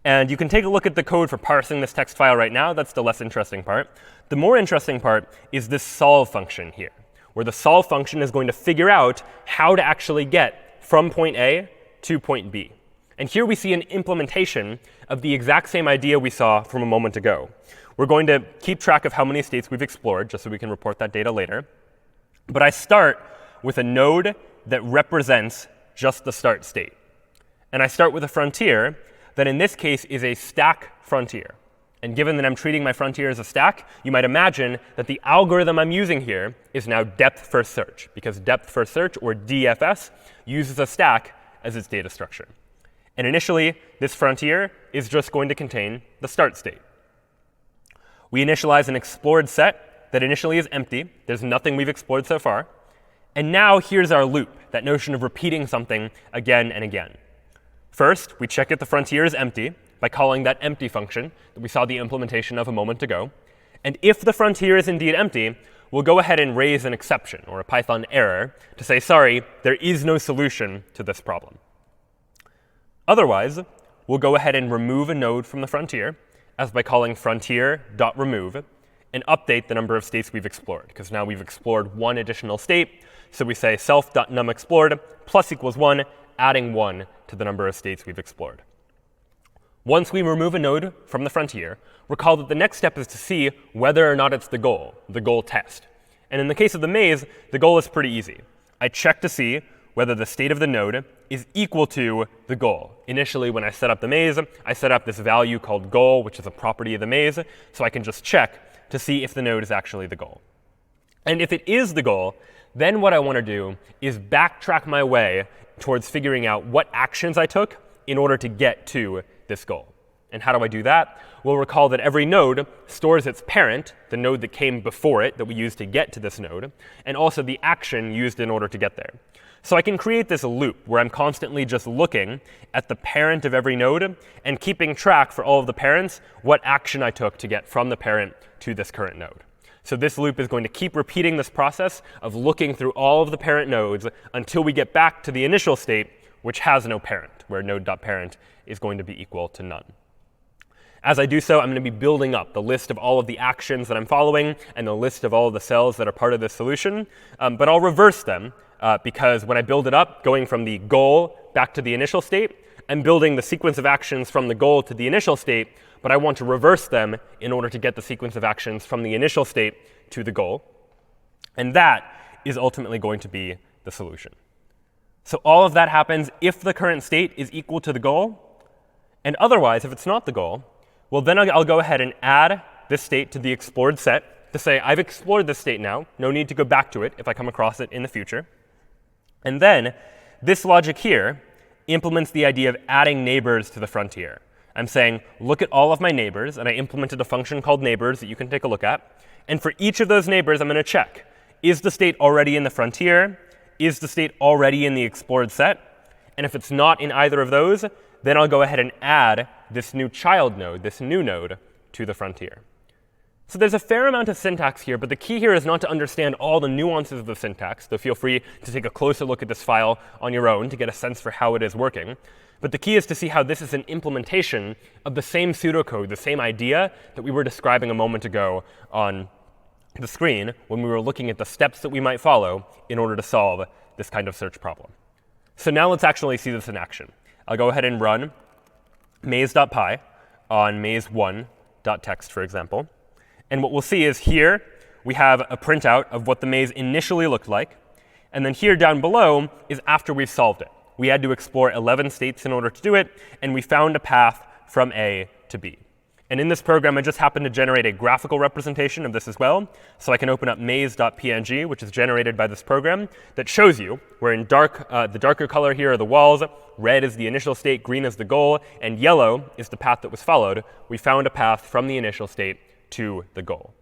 And you can take a look at the code for parsing this text file right now. That's the less interesting part. The more interesting part is this solve function here, where the solve function is going to figure out how to actually get from point A to point B. And here we see an implementation of the exact same idea we saw from a moment ago. We're going to keep track of how many states we've explored, just so we can report that data later. But I start with a node that represents just the start state. And I start with a frontier that in this case is a stack frontier. And given that I'm treating my frontier as a stack, you might imagine that the algorithm I'm using here is now depth first search, because depth first search, or DFS, uses a stack as its data structure. And initially, this frontier is just going to contain the start state. We initialize an explored set that initially is empty. There's nothing we've explored so far. And now here's our loop, that notion of repeating something again and again. First, we check if the frontier is empty by calling that empty function that we saw the implementation of a moment ago. And if the frontier is indeed empty, we'll go ahead and raise an exception, or a Python error, to say, sorry, there is no solution to this problem. Otherwise, we'll go ahead and remove a node from the frontier, as by calling frontier.remove, and update the number of states we've explored, because now we've explored one additional state. So we say self.numExplored plus equals 1, adding 1 to the number of states we've explored. Once we remove a node from the frontier, recall that the next step is to see whether or not it's the goal test. And in the case of the maze, the goal is pretty easy. I check to see whether the state of the node is equal to the goal. Initially, when I set up the maze, I set up this value called goal, which is a property of the maze, so I can just check to see if the node is actually the goal. And if it is the goal, then what I want to do is backtrack my way towards figuring out what actions I took in order to get to this goal. And how do I do that? We'll recall that every node stores its parent, the node that came before it that we used to get to this node, and also the action used in order to get there. So I can create this loop where I'm constantly just looking at the parent of every node and keeping track for all of the parents what action I took to get from the parent to this current node. So this loop is going to keep repeating this process of looking through all of the parent nodes until we get back to the initial state, which has no parent, where node.parent is going to be equal to none. As I do so, I'm going to be building up the list of all of the actions that I'm following and the list of all of the cells that are part of this solution. But I'll reverse them, because when I build it up, going from the goal back to the initial state, I'm building the sequence of actions from the goal to the initial state, but I want to reverse them in order to get the sequence of actions from the initial state to the goal. And that is ultimately going to be the solution. So all of that happens if the current state is equal to the goal. And otherwise, if it's not the goal, well, then I'll go ahead and add this state to the explored set to say, I've explored this state now. No need to go back to it if I come across it in the future. And then this logic here implements the idea of adding neighbors to the frontier. I'm saying, look at all of my neighbors, and I implemented a function called neighbors that you can take a look at. And for each of those neighbors, I'm going to check, is the state already in the frontier? Is the state already in the explored set? And if it's not in either of those, then I'll go ahead and add this new child node, this new node, to the frontier. So there's a fair amount of syntax here, but the key here is not to understand all the nuances of the syntax. So feel free to take a closer look at this file on your own to get a sense for how it is working. But the key is to see how this is an implementation of the same pseudocode, the same idea that we were describing a moment ago on the screen when we were looking at the steps that we might follow in order to solve this kind of search problem. So now let's actually see this in action. I'll go ahead and run maze.py on maze1.txt, for example. And what we'll see is here we have a printout of what the maze initially looked like. And then here down below is after we've solved it. We had to explore 11 states in order to do it, and we found a path from A to B. And in this program, I just happened to generate a graphical representation of this as well. So I can open up maze.png, which is generated by this program, that shows you where in the darker color here are the walls, red is the initial state, green is the goal, and yellow is the path that was followed. We found a path from the initial state to the goal.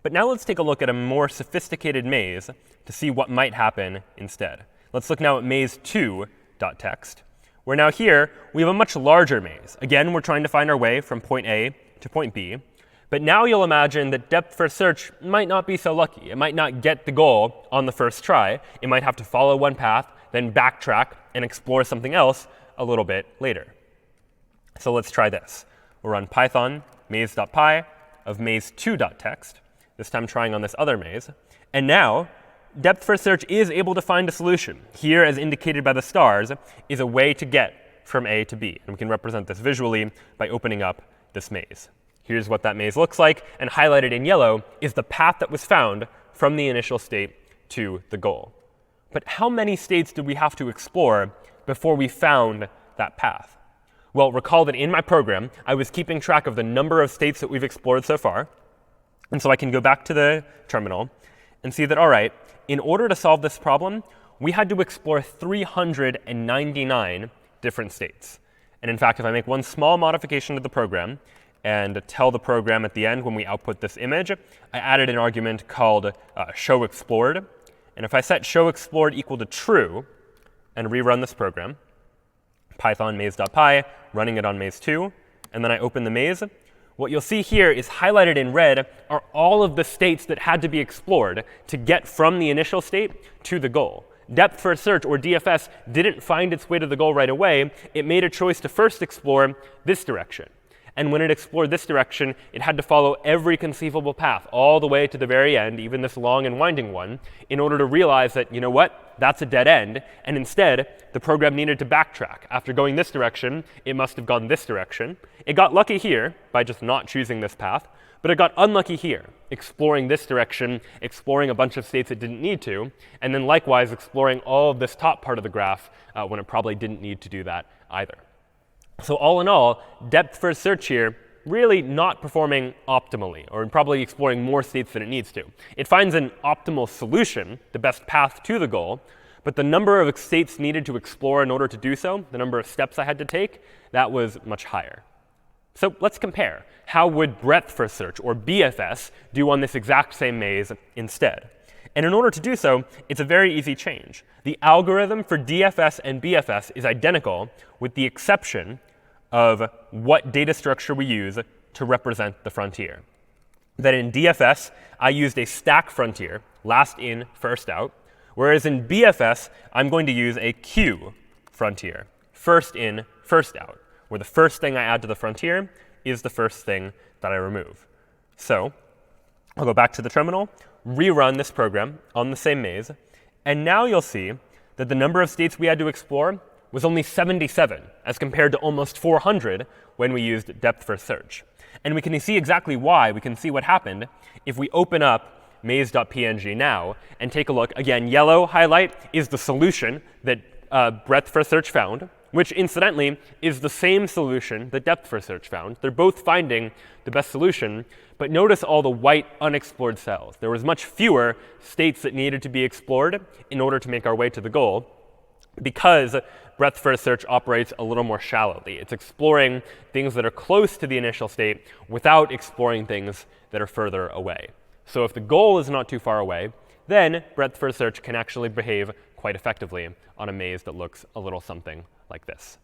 But now let's take a look at a more sophisticated maze to see what might happen instead. Let's look now at maze2.txt, where now here we have a much larger maze. Again, we're trying to find our way from point A to point B. But now you'll imagine that depth first search might not be so lucky. It might not get the goal on the first try. It might have to follow one path, then backtrack and explore something else a little bit later. So let's try this. We'll run Python maze.py of maze2.txt, this time trying on this other maze. And now, depth first search is able to find a solution. Here, as indicated by the stars, is a way to get from A to B. And we can represent this visually by opening up this maze. Here's what that maze looks like. And highlighted in yellow is the path that was found from the initial state to the goal. But how many states did we have to explore before we found that path? Well, recall that in my program, I was keeping track of the number of states that we've explored so far. And so I can go back to the terminal and see that, all right, in order to solve this problem, we had to explore 399 different states. And in fact, if I make one small modification to the program and tell the program at the end when we output this image, I added an argument called showExplored. And if I set showExplored equal to true and rerun this program, Python maze.py, running it on maze2, and then I open the maze, what you'll see here is highlighted in red are all of the states that had to be explored to get from the initial state to the goal. Depth first search, or DFS, didn't find its way to the goal right away. It made a choice to first explore this direction. And when it explored this direction, it had to follow every conceivable path all the way to the very end, even this long and winding one, in order to realize that, you know what, that's a dead end. And instead, the program needed to backtrack. After going this direction, it must have gone this direction. It got lucky here by just not choosing this path. But it got unlucky here, exploring this direction, exploring a bunch of states it didn't need to, and then likewise exploring all of this top part of the graph when it probably didn't need to do that either. So all in all, depth first search here really not performing optimally, or probably exploring more states than it needs to. It finds an optimal solution, the best path to the goal, but the number of states needed to explore in order to do so, the number of steps I had to take, that was much higher. So let's compare. How would breadth first search, or BFS, do on this exact same maze instead? And in order to do so, it's a very easy change. The algorithm for DFS and BFS is identical, with the exception of what data structure we use to represent the frontier. That in DFS, I used a stack frontier, last in, first out, whereas in BFS, I'm going to use a queue frontier, first in, first out, where the first thing I add to the frontier is the first thing that I remove. So I'll go back to the terminal, rerun this program on the same maze, and now you'll see that the number of states we had to explore was only 77, as compared to almost 400 when we used depth first search. And we can see exactly why. We can see what happened if we open up maze.png now and take a look. Again, yellow highlight is the solution that breadth first search found, which incidentally is the same solution that depth first search found. They're both finding the best solution, but notice all the white unexplored cells. There was much fewer states that needed to be explored in order to make our way to the goal, because breadth first search operates a little more shallowly. It's exploring things that are close to the initial state without exploring things that are further away. So if the goal is not too far away, then breadth first search can actually behave quite effectively on a maze that looks a little something like this.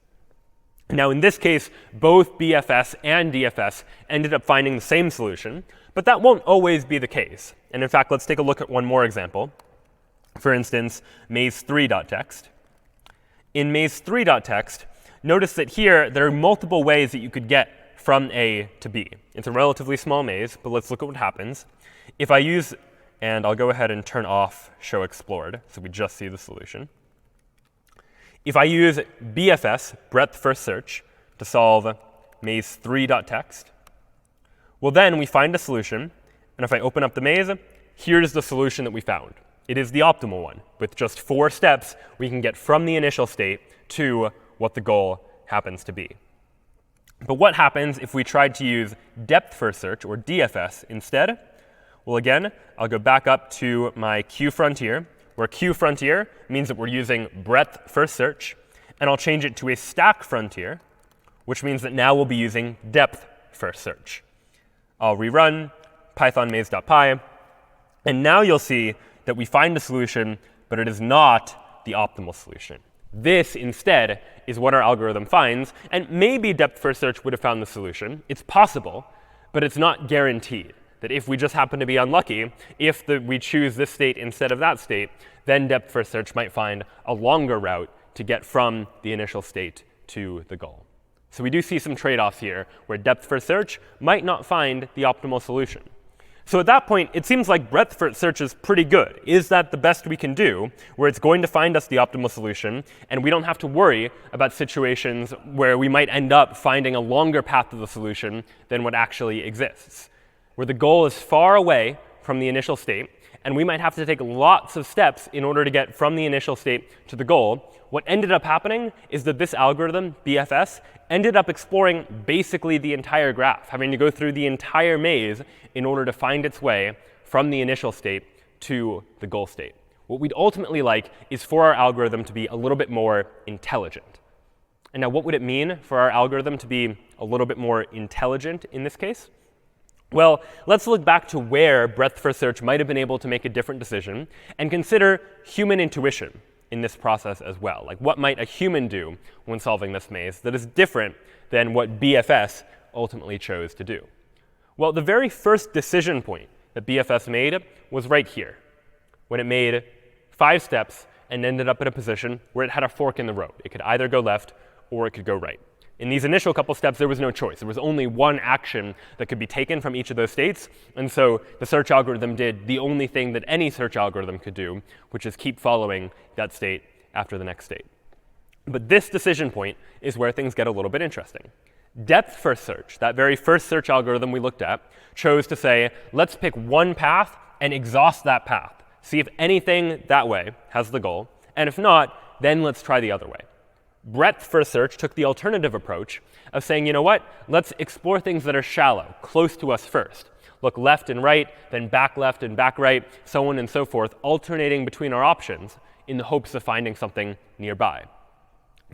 Now, in this case, both BFS and DFS ended up finding the same solution, but that won't always be the case. And in fact, let's take a look at one more example. For instance, maze3.txt. In maze3.txt, notice that here there are multiple ways that you could get from A to B. It's a relatively small maze, but let's look at what happens. If I use, and I'll go ahead and turn off showExplored, so we just see the solution. If I use BFS, breadth first search, to solve maze3.txt, well, then we find a solution. And if I open up the maze, here's the solution that we found. It is the optimal one. With just 4 steps, we can get from the initial state to what the goal happens to be. But what happens if we tried to use depth first search, or DFS, instead? Well, again, I'll go back up to my queue frontier, where queue frontier means that we're using breadth first search. And I'll change it to a stack frontier, which means that now we'll be using depth first search. I'll rerun Python maze.py. And now you'll see that we find a solution, but it is not the optimal solution. This, instead, is what our algorithm finds. And maybe depth-first search would have found the solution. It's possible, but it's not guaranteed. That if we just happen to be unlucky, if we choose this state instead of that state, then depth-first search might find a longer route to get from the initial state to the goal. So we do see some trade-offs here, where depth-first search might not find the optimal solution. So at that point, it seems like breadth-first search is pretty good. Is that the best we can do, where it's going to find us the optimal solution, and we don't have to worry about situations where we might end up finding a longer path to the solution than what actually exists, where the goal is far away from the initial state, and we might have to take lots of steps in order to get from the initial state to the goal. What ended up happening is that this algorithm, BFS, ended up exploring basically the entire graph, having to go through the entire maze in order to find its way from the initial state to the goal state. What we'd ultimately like is for our algorithm to be a little bit more intelligent. And now what would it mean for our algorithm to be a little bit more intelligent in this case? Well, let's look back to where breadth-first search might have been able to make a different decision and consider human intuition in this process as well. Like, what might a human do when solving this maze that is different than what BFS ultimately chose to do? Well, the very first decision point that BFS made was right here, when it made 5 steps and ended up at a position where it had a fork in the road. It could either go left or it could go right. In these initial couple steps, there was no choice. There was only one action that could be taken from each of those states. And so the search algorithm did the only thing that any search algorithm could do, which is keep following that state after the next state. But this decision point is where things get a little bit interesting. Depth-first search, that very first search algorithm we looked at, chose to say, let's pick one path and exhaust that path. See if anything that way has the goal. And if not, then let's try the other way. Breadth-first search took the alternative approach of saying, you know what, let's explore things that are shallow, close to us first. Look left and right, then back left and back right, so on and so forth, alternating between our options in the hopes of finding something nearby.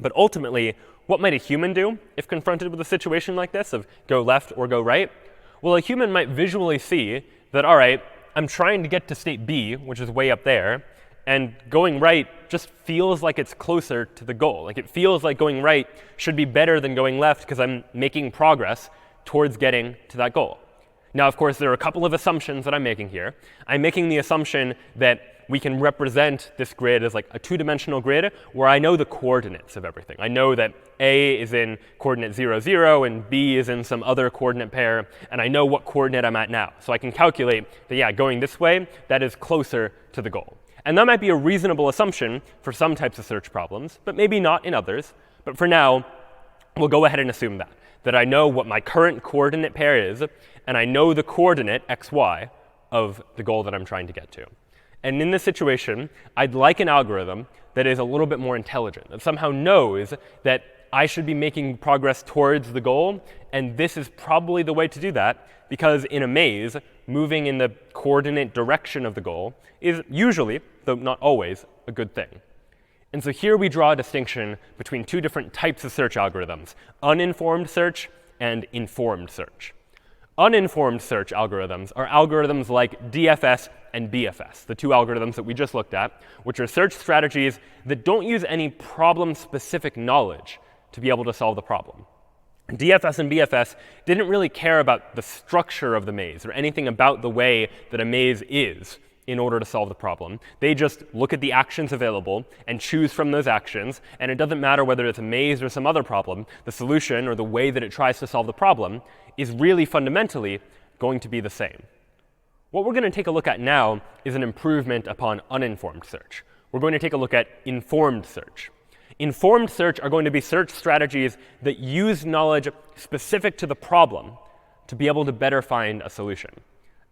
But ultimately, what might a human do if confronted with a situation like this of go left or go right? Well, a human might visually see that, all right, I'm trying to get to state B, which is way up there, and going right just feels like it's closer to the goal. Like, it feels like going right should be better than going left because I'm making progress towards getting to that goal. Now, of course, there are a couple of assumptions that I'm making here. I'm making the assumption that we can represent this grid as like a 2-dimensional grid where I know the coordinates of everything. I know that A is in coordinate 0, 0, and B is in some other coordinate pair, and I know what coordinate I'm at now. So I can calculate that, yeah, going this way, that is closer to the goal. And that might be a reasonable assumption for some types of search problems, but maybe not in others. But for now, we'll go ahead and assume that I know what my current coordinate pair is, and I know the coordinate, xy, of the goal that I'm trying to get to. And in this situation, I'd like an algorithm that is a little bit more intelligent, that somehow knows that I should be making progress towards the goal, and this is probably the way to do that, because in a maze, moving in the coordinate direction of the goal is usually, though not always, a good thing. And so here we draw a distinction between 2 different types of search algorithms, uninformed search and informed search. Uninformed search algorithms are algorithms like DFS and BFS, the 2 algorithms that we just looked at, which are search strategies that don't use any problem-specific knowledge to be able to solve the problem. DFS and BFS didn't really care about the structure of the maze or anything about the way that a maze is in order to solve the problem. They just look at the actions available and choose from those actions. And it doesn't matter whether it's a maze or some other problem. The solution, or the way that it tries to solve the problem, is really fundamentally going to be the same. What we're going to take a look at now is an improvement upon uninformed search. We're going to take a look at informed search. Informed search are going to be search strategies that use knowledge specific to the problem to be able to better find a solution.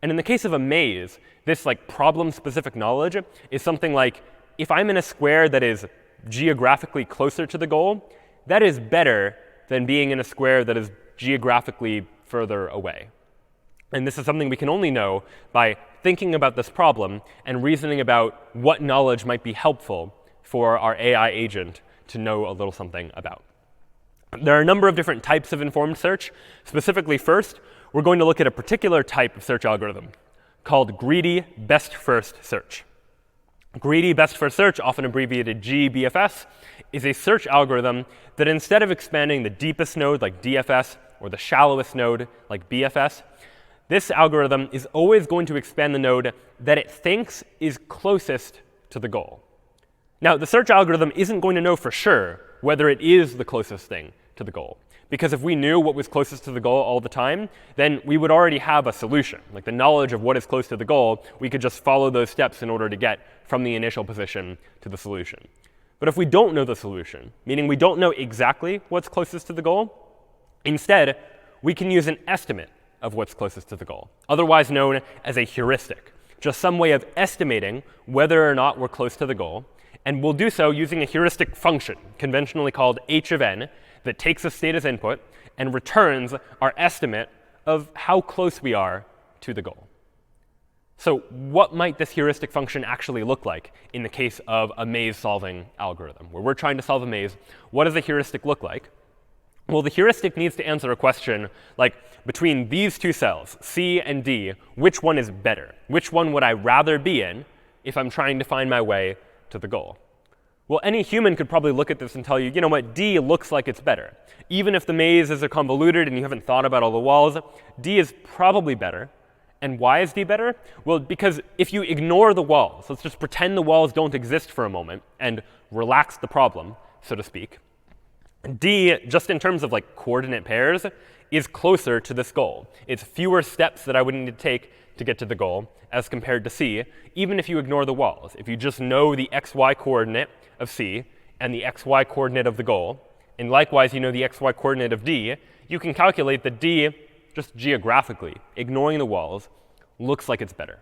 And in the case of a maze, this like problem-specific knowledge is something like, if I'm in a square that is geographically closer to the goal, that is better than being in a square that is geographically further away. And this is something we can only know by thinking about this problem and reasoning about what knowledge might be helpful for our AI agent to know a little something about. There are a number of different types of informed search. Specifically, first, we're going to look at a particular type of search algorithm called greedy best first search. Greedy best first search, often abbreviated GBFS, is a search algorithm that instead of expanding the deepest node like DFS or the shallowest node like BFS, this algorithm is always going to expand the node that it thinks is closest to the goal. Now, the search algorithm isn't going to know for sure whether it is the closest thing to the goal. Because if we knew what was closest to the goal all the time, then we would already have a solution. Like the knowledge of what is close to the goal, we could just follow those steps in order to get from the initial position to the solution. But if we don't know the solution, meaning we don't know exactly what's closest to the goal, instead, we can use an estimate of what's closest to the goal, otherwise known as a heuristic, just some way of estimating whether or not we're close to the goal. And we'll do so using a heuristic function, conventionally called h of n, that takes a state as input and returns our estimate of how close we are to the goal. So what might this heuristic function actually look like in the case of a maze-solving algorithm, where we're trying to solve a maze? What does a heuristic look like? Well, the heuristic needs to answer a question like, between these two cells, C and D, which one is better? Which one would I rather be in if I'm trying to find my way to the goal? Well, any human could probably look at this and tell you, you know what, D looks like it's better. Even if the maze is convoluted and you haven't thought about all the walls, D is probably better. And why is D better? Well, because if you ignore the walls, let's just pretend the walls don't exist for a moment and relax the problem, so to speak, D, just in terms of like coordinate pairs, is closer to this goal. It's fewer steps that I would need to take to get to the goal as compared to C, even if you ignore the walls. If you just know the xy coordinate of C and the xy coordinate of the goal, and likewise you know the xy coordinate of D, you can calculate that D, just geographically, ignoring the walls, looks like it's better.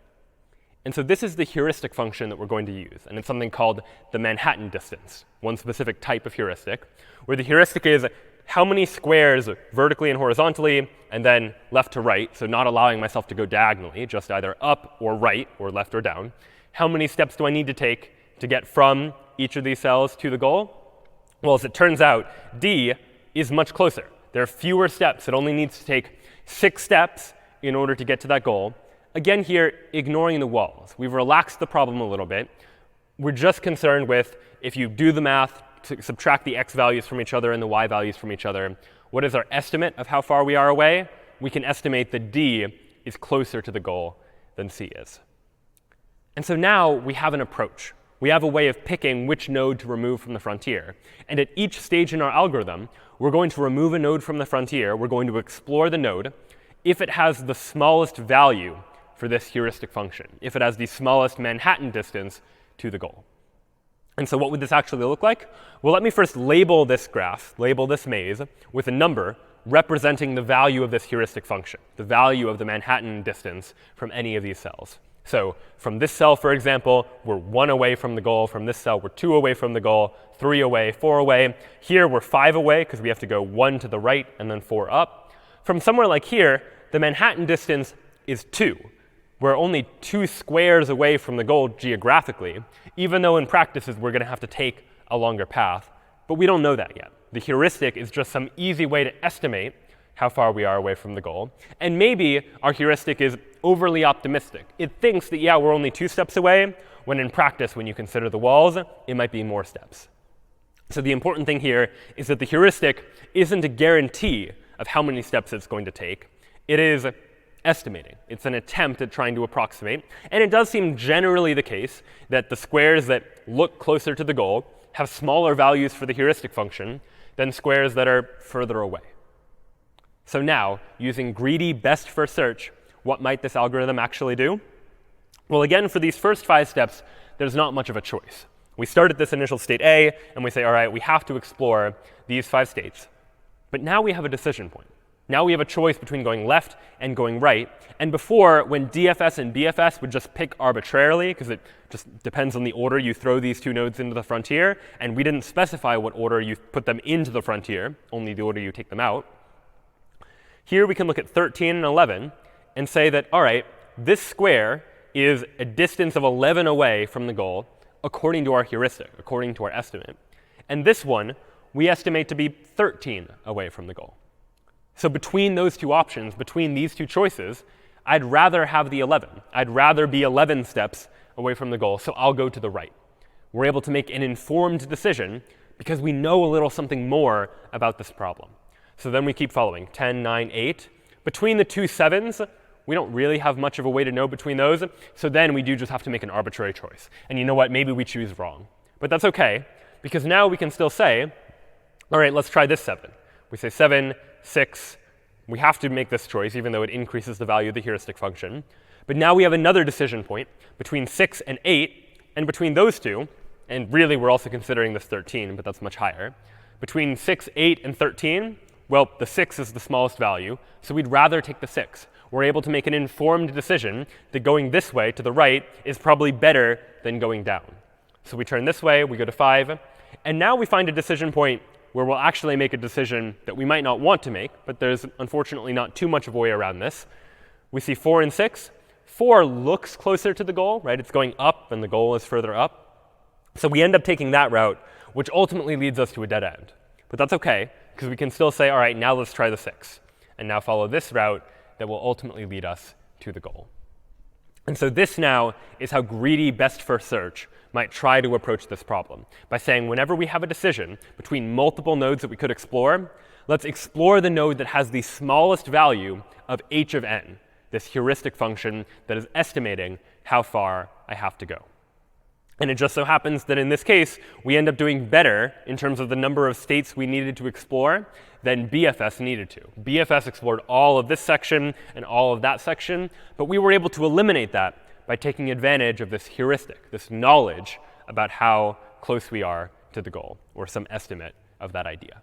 And so this is the heuristic function that we're going to use. And it's something called the Manhattan distance, one specific type of heuristic, where the heuristic is how many squares vertically and horizontally, and then left to right, so not allowing myself to go diagonally, just either up or right or left or down. How many steps do I need to take to get from each of these cells to the goal? Well, as it turns out, D is much closer. There are fewer steps. It only needs to take 6 steps in order to get to that goal. Again here, ignoring the walls. We've relaxed the problem a little bit. We're just concerned with, if you do the math to subtract the x values from each other and the y values from each other, what is our estimate of how far we are away? We can estimate that D is closer to the goal than C is. And so now we have an approach. We have a way of picking which node to remove from the frontier. And at each stage in our algorithm, we're going to remove a node from the frontier. We're going to explore the node if it has the smallest value for this heuristic function, if it has the smallest Manhattan distance to the goal. And so what would this actually look like? Well, let me first label this graph, label this maze, with a number representing the value of this heuristic function, the value of the Manhattan distance from any of these cells. So from this cell, for example, we're 1 away from the goal. From this cell, we're 2 away from the goal, 3 away, 4 away. Here, we're 5 away, because we have to go 1 to the right and then 4 up. From somewhere like here, the Manhattan distance is 2. We're only 2 squares away from the goal geographically, even though in practices we're going to have to take a longer path. But we don't know that yet. The heuristic is just some easy way to estimate how far we are away from the goal. And maybe our heuristic is overly optimistic. It thinks that, yeah, we're only 2 steps away, when in practice, when you consider the walls, it might be more steps. So the important thing here is that the heuristic isn't a guarantee of how many steps it's going to take. It is estimating. It's an attempt at trying to approximate. And it does seem generally the case that the squares that look closer to the goal have smaller values for the heuristic function than squares that are further away. So now, using greedy best first search, what might this algorithm actually do? Well, again, for these first 5 steps, there's not much of a choice. We start at this initial state A, and we say, all right, we have to explore these 5 states. But now we have a decision point. Now we have a choice between going left and going right. And before, when DFS and BFS would just pick arbitrarily, because it just depends on the order you throw these 2 nodes into the frontier, and we didn't specify what order you put them into the frontier, only the order you take them out. Here we can look at 13 and 11 and say that, all right, this square is a distance of 11 away from the goal according to our heuristic, according to our estimate. And this one we estimate to be 13 away from the goal. So between those two options, between these two choices, I'd rather have the 11. I'd rather be 11 steps away from the goal, so I'll go to the right. We're able to make an informed decision because we know a little something more about this problem. So then we keep following, 10, 9, 8. Between the two 7s, we don't really have much of a way to know between those, so then we do just have to make an arbitrary choice. And you know what? Maybe we choose wrong. But that's OK, because now we can still say, all right, let's try this 7. We say 7, 6. We have to make this choice, even though it increases the value of the heuristic function. But now we have another decision point between 6 and 8. And between those two, and really we're also considering this 13, but that's much higher. Between 6, 8, and 13, well, the 6 is the smallest value, so we'd rather take the 6. We're able to make an informed decision that going this way to the right is probably better than going down. So we turn this way, we go to 5, and now we find a decision point where we'll actually make a decision that we might not want to make, but there's unfortunately not too much of a way around this. We see 4 and 6. 4 looks closer to the goal, right? It's going up, and the goal is further up. So we end up taking that route, which ultimately leads us to a dead end. But that's OK, because we can still say, all right, now let's try the 6, and now follow this route that will ultimately lead us to the goal. And so this now is how greedy best first search might try to approach this problem, by saying whenever we have a decision between multiple nodes that we could explore, let's explore the node that has the smallest value of h of n, this heuristic function that is estimating how far I have to go. And it just so happens that in this case, we end up doing better in terms of the number of states we needed to explore than BFS needed to. BFS explored all of this section and all of that section, but we were able to eliminate that by taking advantage of this heuristic, this knowledge about how close we are to the goal, or some estimate of that idea.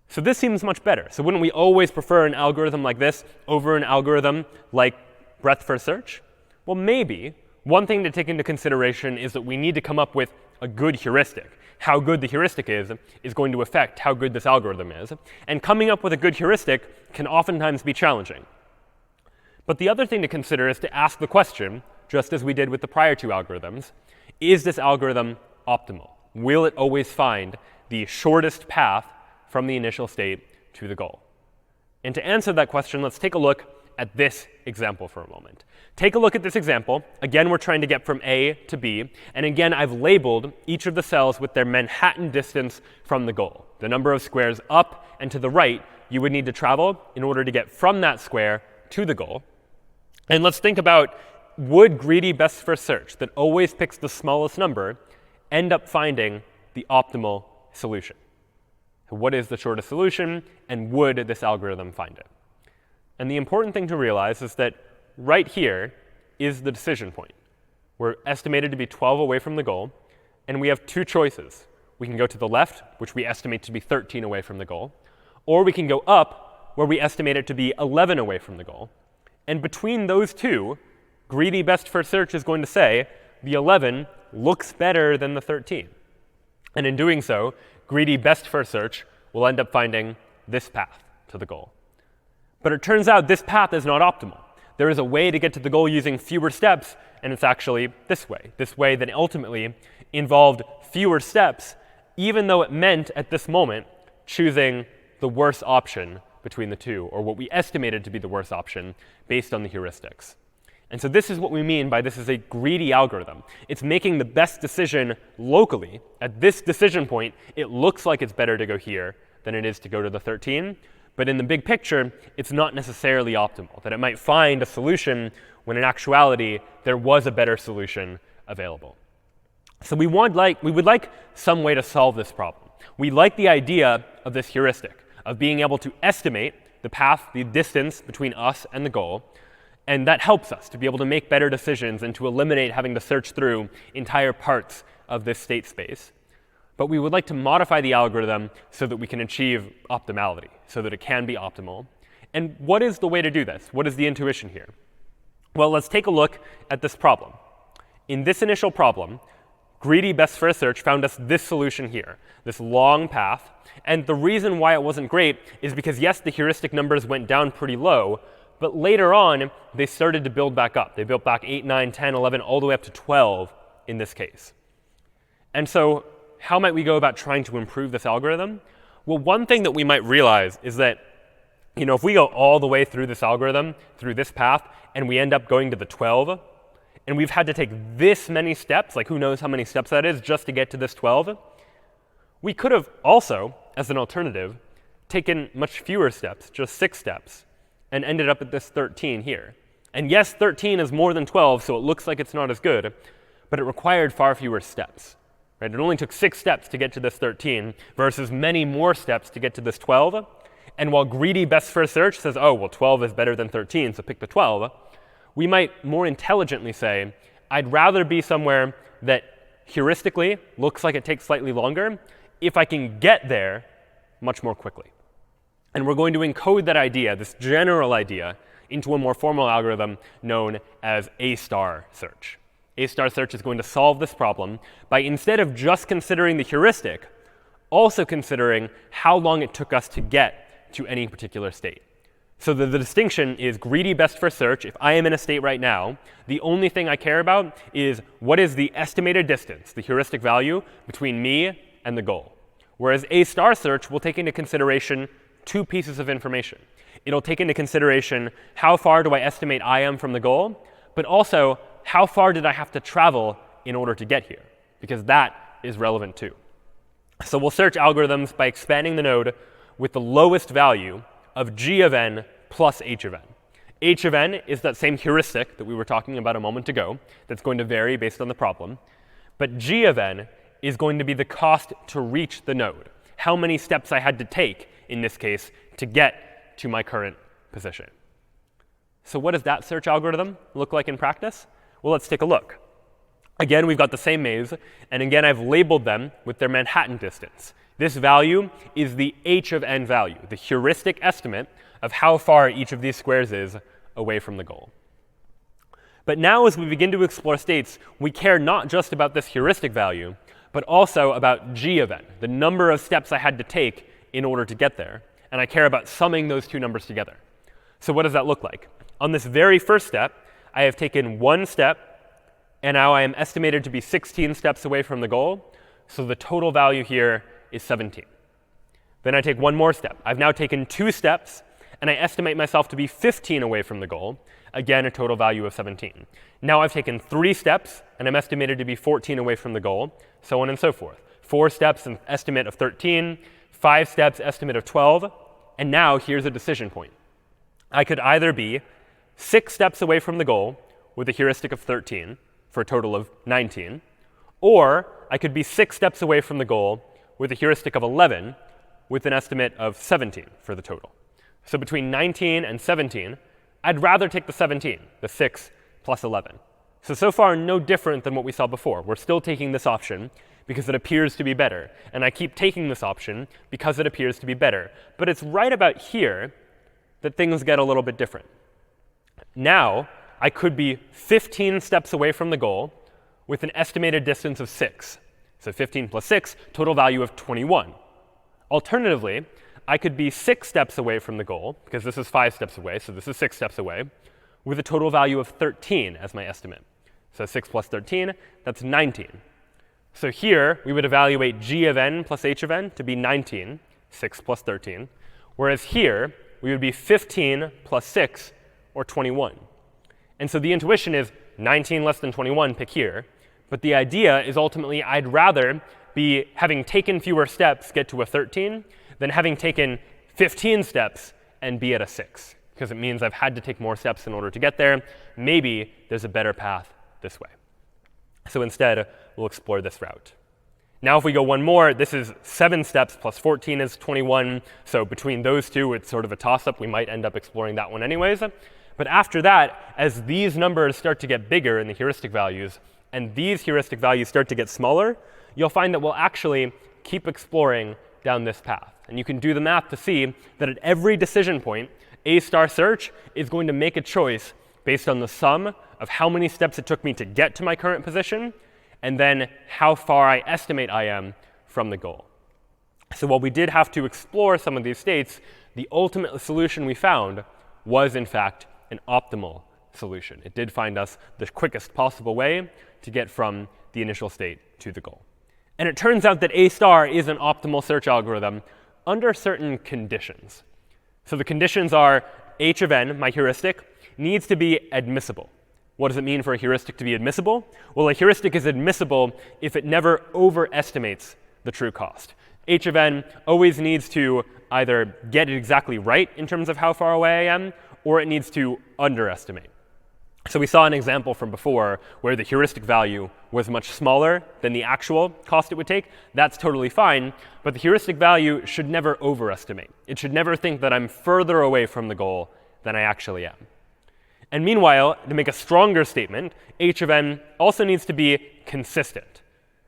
So this seems much better. So wouldn't we always prefer an algorithm like this over an algorithm like breadth first search? Well, maybe. One thing to take into consideration is that we need to come up with a good heuristic. How good the heuristic is going to affect how good this algorithm is. And coming up with a good heuristic can oftentimes be challenging. But the other thing to consider is to ask the question, just as we did with the prior two algorithms, is this algorithm optimal? Will it always find the shortest path from the initial state to the goal? And to answer that question, let's take a look at this example for a moment. Take a look at this example. Again, we're trying to get from A to B. And again, I've labeled each of the cells with their Manhattan distance from the goal, the number of squares up and to the right you would need to travel in order to get from that square to the goal. And let's think about, would greedy best first search that always picks the smallest number end up finding the optimal solution? So what is the shortest solution, and would this algorithm find it? And the important thing to realize is that right here is the decision point. We're estimated to be 12 away from the goal, and we have two choices. We can go to the left, which we estimate to be 13 away from the goal, or we can go up, where we estimate it to be 11 away from the goal. And between those two, greedy best first search is going to say the 11 looks better than the 13. And in doing so, greedy best first search will end up finding this path to the goal. But it turns out this path is not optimal. There is a way to get to the goal using fewer steps, and it's actually this way that ultimately involved fewer steps, even though it meant at this moment choosing the worst option between the two, or what we estimated to be the worst option based on the heuristics. And so this is what we mean by this is a greedy algorithm. It's making the best decision locally. At this decision point, it looks like it's better to go here than it is to go to the 13. But in the big picture, it's not necessarily optimal, that it might find a solution when in actuality there was a better solution available. So we would like some way to solve this problem. We like the idea of this heuristic, of being able to estimate the path, the distance between us and the goal. And that helps us to be able to make better decisions and to eliminate having to search through entire parts of this state space. But we would like to modify the algorithm so that we can achieve optimality, so that it can be optimal. And what is the way to do this? What is the intuition here? Well, let's take a look at this problem. In this initial problem, greedy best first search found us this solution here, this long path. And the reason why it wasn't great is because, yes, the heuristic numbers went down pretty low, but later on, they started to build back up. They built back 8, 9, 10, 11, all the way up to 12 in this case. And so how might we go about trying to improve this algorithm? Well, one thing that we might realize is that if we go all the way through this algorithm, through this path, and we end up going to the 12, and we've had to take this many steps, like who knows how many steps that is, just to get to this 12, we could have also, as an alternative, taken much fewer steps, just 6 steps, and ended up at this 13 here. And yes, 13 is more than 12, so it looks like it's not as good, but it required far fewer steps. Right? It only took 6 steps to get to this 13 versus many more steps to get to this 12. And while greedy best first search says, oh, well, 12 is better than 13, so pick the 12, we might more intelligently say, I'd rather be somewhere that heuristically looks like it takes slightly longer if I can get there much more quickly. And we're going to encode that idea, this general idea, into a more formal algorithm known as A-star search. A-star search is going to solve this problem by, instead of just considering the heuristic, also considering how long it took us to get to any particular state. So the distinction is greedy best first search. If I am in a state right now, the only thing I care about is what is the estimated distance, the heuristic value, between me and the goal. Whereas A-star search will take into consideration 2 pieces of information. It'll take into consideration how far do I estimate I am from the goal, but also how far did I have to travel in order to get here, because that is relevant too. So we'll search algorithms by expanding the node with the lowest value of g of n plus h of n. H of n is that same heuristic that we were talking about a moment ago that's going to vary based on the problem. But g of n is going to be the cost to reach the node, how many steps I had to take, in this case, to get to my current position. So what does that search algorithm look like in practice? Well, let's take a look. Again, we've got the same maze, and again, I've labeled them with their Manhattan distance. This value is the h of n value, the heuristic estimate of how far each of these squares is away from the goal. But now, as we begin to explore states, we care not just about this heuristic value, but also about g of n, the number of steps I had to take in order to get there. And I care about summing those 2 numbers together. So what does that look like? On this very first step, I have taken 1 step, and now I am estimated to be 16 steps away from the goal. So the total value here is 17. Then I take 1 more step. I've now taken 2 steps, and I estimate myself to be 15 away from the goal. Again, a total value of 17. Now I've taken 3 steps, and I'm estimated to be 14 away from the goal, so on and so forth. 4 steps, an estimate of 13. 5 steps, estimate of 12. And now here's a decision point. I could either be 6 steps away from the goal with a heuristic of 13 for a total of 19, or I could be 6 steps away from the goal with a heuristic of 11 with an estimate of 17 for the total. So between 19 and 17, I'd rather take the 17, the 6 plus 11. So far, no different than what we saw before. We're still taking this option because it appears to be better. And I keep taking this option because it appears to be better. But it's right about here that things get a little bit different. Now, I could be 15 steps away from the goal with an estimated distance of 6. So 15 plus 6, total value of 21. Alternatively, I could be 6 steps away from the goal, because this is 5 steps away, so this is 6 steps away, with a total value of 13 as my estimate. So 6 plus 13, that's 19. So here, we would evaluate g of n plus h of n to be 19, 6 plus 13. Whereas here, we would be 15 plus 6, or 21. And so the intuition is 19 less than 21, pick here. But the idea is ultimately I'd rather be having taken fewer steps, get to a 13, than having taken 15 steps and be at a 6. Because it means I've had to take more steps in order to get there. Maybe there's a better path this way. So instead, we'll explore this route. Now if we go 1 more, this is 7 steps plus 14 is 21. So between those 2, it's sort of a toss-up. We might end up exploring that one anyways. But after that, as these numbers start to get bigger in the heuristic values, and these heuristic values start to get smaller, you'll find that we'll actually keep exploring down this path. And you can do the math to see that at every decision point, A-star search is going to make a choice based on the sum of how many steps it took me to get to my current position, and then how far I estimate I am from the goal. So while we did have to explore some of these states, the ultimate solution we found was, in fact, an optimal solution. It did find us the quickest possible way to get from the initial state to the goal. And it turns out that A-star is an optimal search algorithm under certain conditions. So the conditions are h of n, my heuristic, needs to be admissible. What does it mean for a heuristic to be admissible? Well, a heuristic is admissible if it never overestimates the true cost. H of n always needs to either get it exactly right in terms of how far away I am, or it needs to underestimate. So we saw an example from before where the heuristic value was much smaller than the actual cost it would take. That's totally fine, but the heuristic value should never overestimate. It should never think that I'm further away from the goal than I actually am. And meanwhile, to make a stronger statement, h of n also needs to be consistent.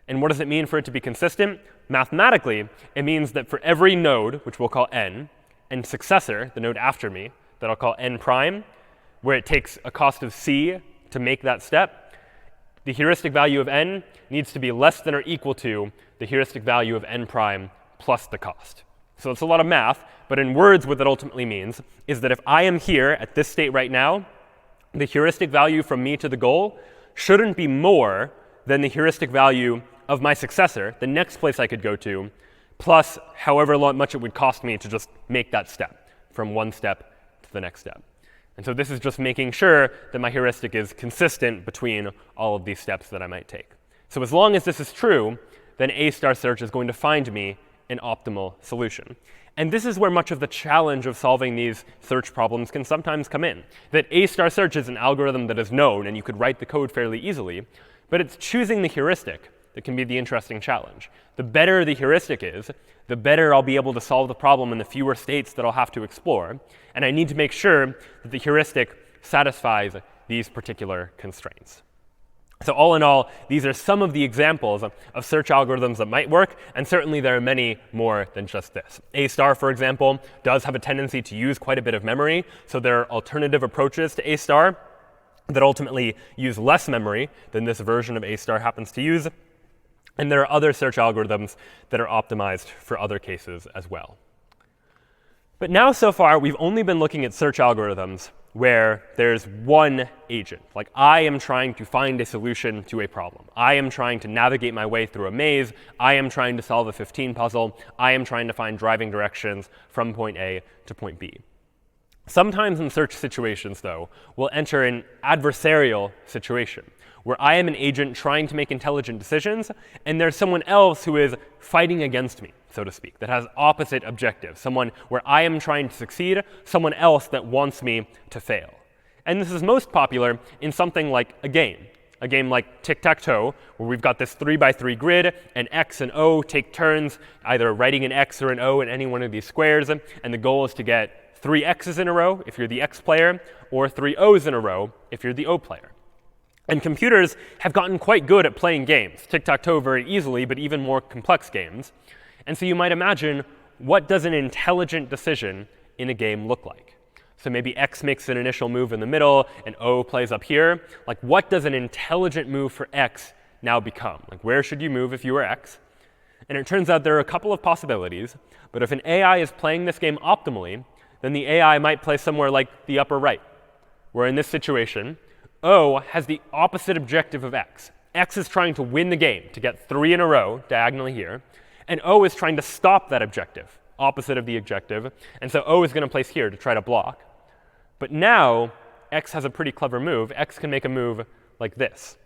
And what does it mean for it to be consistent? Mathematically, it means that for every node, which we'll call n, and successor, the node after me, that I'll call n prime, where it takes a cost of c to make that step, the heuristic value of n needs to be less than or equal to the heuristic value of n prime plus the cost. So it's a lot of math, but in words, what that ultimately means is that if I am here at this state right now, the heuristic value from me to the goal shouldn't be more than the heuristic value of my successor, the next place I could go to, plus however much it would cost me to just make that step from one step to the next step. And so this is just making sure that my heuristic is consistent between all of these steps that I might take. So as long as this is true, then A-star search is going to find me an optimal solution. And this is where much of the challenge of solving these search problems can sometimes come in. That A-star search is an algorithm that is known, and you could write the code fairly easily, but it's choosing the heuristic that can be the interesting challenge. The better the heuristic is, the better I'll be able to solve the problem in the fewer states that I'll have to explore. And I need to make sure that the heuristic satisfies these particular constraints. So all in all, these are some of the examples of search algorithms that might work, and certainly there are many more than just this. A-star, for example, does have a tendency to use quite a bit of memory, so there are alternative approaches to A-star that ultimately use less memory than this version of A-star happens to use. And there are other search algorithms that are optimized for other cases as well. But now, so far, we've only been looking at search algorithms where there's one agent. Like, I am trying to find a solution to a problem. I am trying to navigate my way through a maze. I am trying to solve a 15 puzzle. I am trying to find driving directions from point A to point B. Sometimes in search situations, though, we'll enter an adversarial situation, where I am an agent trying to make intelligent decisions, and there's someone else who is fighting against me, so to speak, that has opposite objectives, someone where I am trying to succeed, someone else that wants me to fail. And this is most popular in something like a game like tic-tac-toe, where we've got this 3x3 grid, and X and O take turns either writing an X or an O in any one of these squares, and the goal is to get 3 X's in a row if you're the X player, or 3 O's in a row if you're the O player. And computers have gotten quite good at playing games, tic-tac-toe very easily, but even more complex games. And so you might imagine, what does an intelligent decision in a game look like? So maybe X makes an initial move in the middle, and O plays up here. Like, what does an intelligent move for X now become? Like, where should you move if you were X? And it turns out there are a couple of possibilities. But if an AI is playing this game optimally, then the AI might play somewhere like the upper right, where in this situation, O has the opposite objective of X. X is trying to win the game, to get 3 in a row diagonally here. And O is trying to stop that objective, opposite of the objective. And so O is going to place here to try to block. But now X has a pretty clever move. X can make a move like this,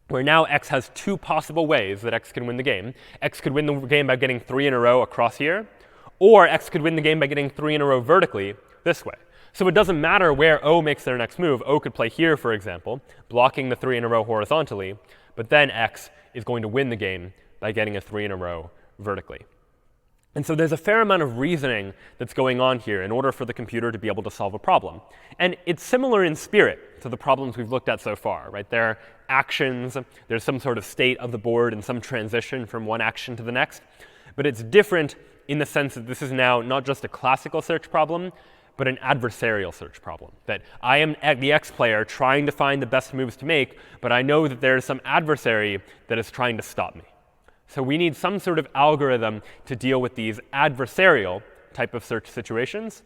where now X has 2 possible ways that X can win the game. X could win the game by getting 3 in a row across here, or X could win the game by getting 3 in a row vertically this way. So it doesn't matter where O makes their next move. O could play here, for example, blocking the 3 in a row horizontally. But then X is going to win the game by getting a 3 in a row vertically. And so there's a fair amount of reasoning that's going on here in order for the computer to be able to solve a problem. And it's similar in spirit to the problems we've looked at so far, right? There are actions. There's some sort of state of the board and some transition from one action to the next. But it's different in the sense that this is now not just a classical search problem, but an adversarial search problem. That I am the X player trying to find the best moves to make, but I know that there is some adversary that is trying to stop me. So we need some sort of algorithm to deal with these adversarial type of search situations.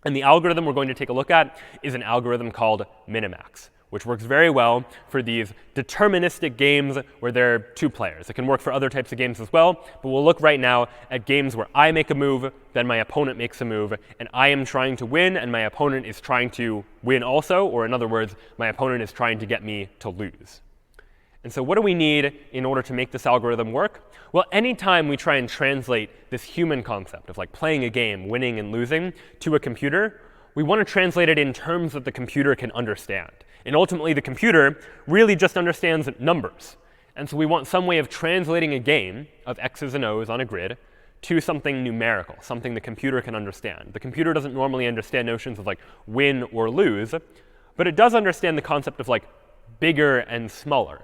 And the algorithm we're going to take a look at is an algorithm called minimax, which works very well for these deterministic games where there are 2 players. It can work for other types of games as well, but we'll look right now at games where I make a move, then my opponent makes a move, and I am trying to win, and my opponent is trying to win also, or in other words, my opponent is trying to get me to lose. And so what do we need in order to make this algorithm work? Well, anytime we try and translate this human concept of like playing a game, winning and losing, to a computer, we want to translate it in terms that the computer can understand. And ultimately, the computer really just understands numbers. And so we want some way of translating a game of x's and o's on a grid to something numerical, something the computer can understand. The computer doesn't normally understand notions of like win or lose, but it does understand the concept of like bigger and smaller.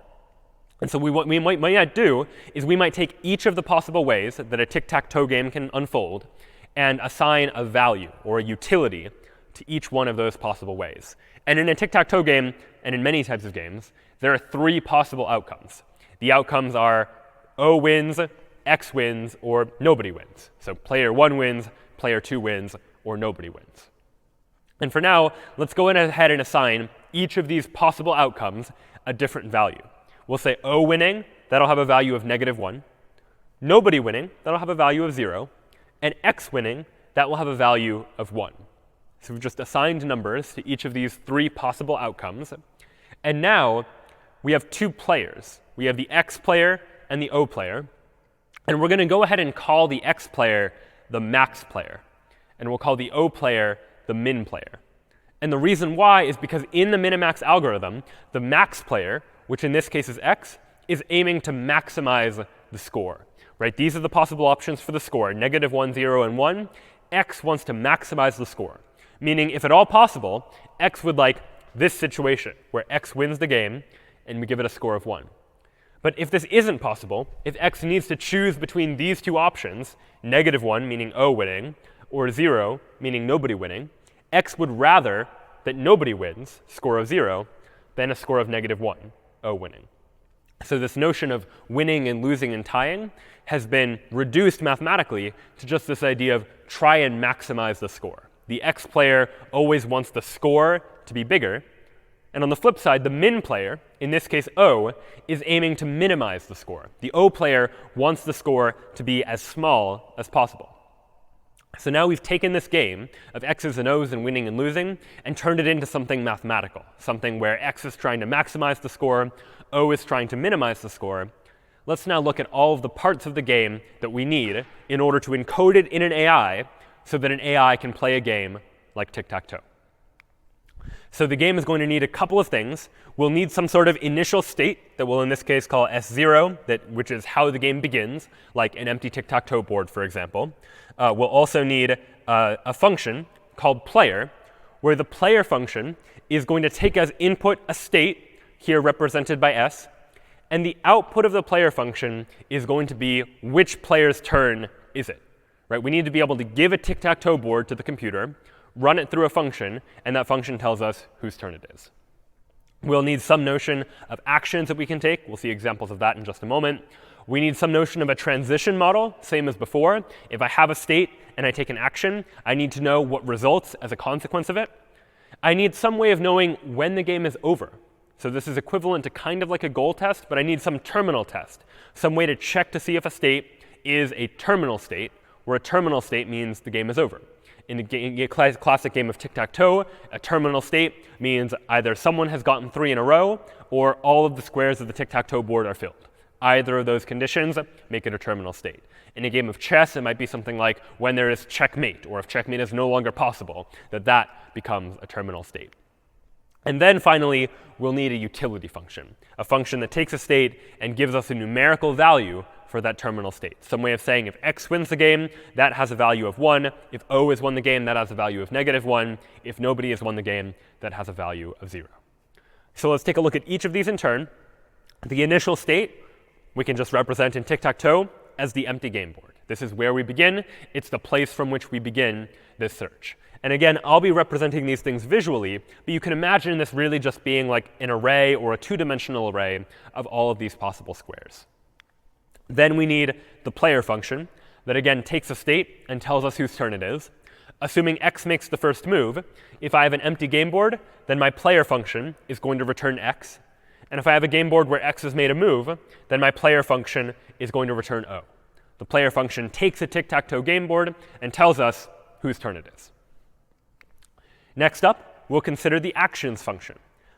And so what we might do is we might take each of the possible ways that a tic-tac-toe game can unfold and assign a value or a utility to each one of those possible ways. And in a tic-tac-toe game, and in many types of games, there are 3 possible outcomes. The outcomes are O wins, X wins, or nobody wins. So player 1 wins, player 2 wins, or nobody wins. And for now, let's go ahead and assign each of these possible outcomes a different value. We'll say O winning, that'll have a value of -1. Nobody winning, that'll have a value of 0. And X winning, that will have a value of 1. So we've just assigned numbers to each of these 3 possible outcomes. And now we have 2 players. We have the X player and the O player. And we're going to go ahead and call the X player the max player. And we'll call the O player the min player. And the reason why is because in the minimax algorithm, the max player, which in this case is X, is aiming to maximize the score. Right? These are the possible options for the score, -1, 0, and 1. X wants to maximize the score, meaning if at all possible, X would like this situation where X wins the game and we give it a score of 1. But if this isn't possible, if X needs to choose between these 2 options, -1 meaning O winning, or 0 meaning nobody winning, X would rather that nobody wins, score of 0, than a score of -1, O winning. So this notion of winning and losing and tying has been reduced mathematically to just this idea of try and maximize the score. The X player always wants the score to be bigger. And on the flip side, the min player, in this case O, is aiming to minimize the score. The O player wants the score to be as small as possible. So now we've taken this game of X's and O's and winning and losing and turned it into something mathematical, something where X is trying to maximize the score, O is trying to minimize the score. Let's now look at all of the parts of the game that we need in order to encode it in an AI so that an AI can play a game like tic-tac-toe. So the game is going to need a couple of things. We'll need some sort of initial state that we'll in this case call S0, which is how the game begins, like an empty tic-tac-toe board, for example. We'll also need a function called player, where the player function is going to take as input a state, here represented by S, and the output of the player function is going to be which player's turn is it. Right? We need to be able to give a tic-tac-toe board to the computer, run it through a function, and that function tells us whose turn it is. We'll need some notion of actions that we can take. We'll see examples of that in just a moment. We need some notion of a transition model, same as before. If I have a state and I take an action, I need to know what results as a consequence of it. I need some way of knowing when the game is over. So this is equivalent to kind of like a goal test, but I need some terminal test, some way to check to see if a state is a terminal state, where a terminal state means the game is over. In the classic game of tic-tac-toe, a terminal state means either someone has gotten 3 in a row or all of the squares of the tic-tac-toe board are filled. Either of those conditions make it a terminal state. In a game of chess, it might be something like when there is checkmate, or if checkmate is no longer possible, that becomes a terminal state. And then finally, we'll need a utility function, a function that takes a state and gives us a numerical value for that terminal state. Some way of saying if X wins the game, that has a value of 1. If O has won the game, that has a value of -1. If nobody has won the game, that has a value of 0. So let's take a look at each of these in turn. The initial state, we can just represent in tic-tac-toe as the empty game board. This is where we begin. It's the place from which we begin this search. And again, I'll be representing these things visually, but you can imagine this really just being like an array or a 2-dimensional array of all of these possible squares. Then we need the player function that, again, takes a state and tells us whose turn it is. Assuming x makes the first move, if I have an empty game board, then my player function is going to return x. And if I have a game board where x has made a move, then my player function is going to return O. The player function takes a tic-tac-toe game board and tells us whose turn it is. Next up, we'll consider the actions function.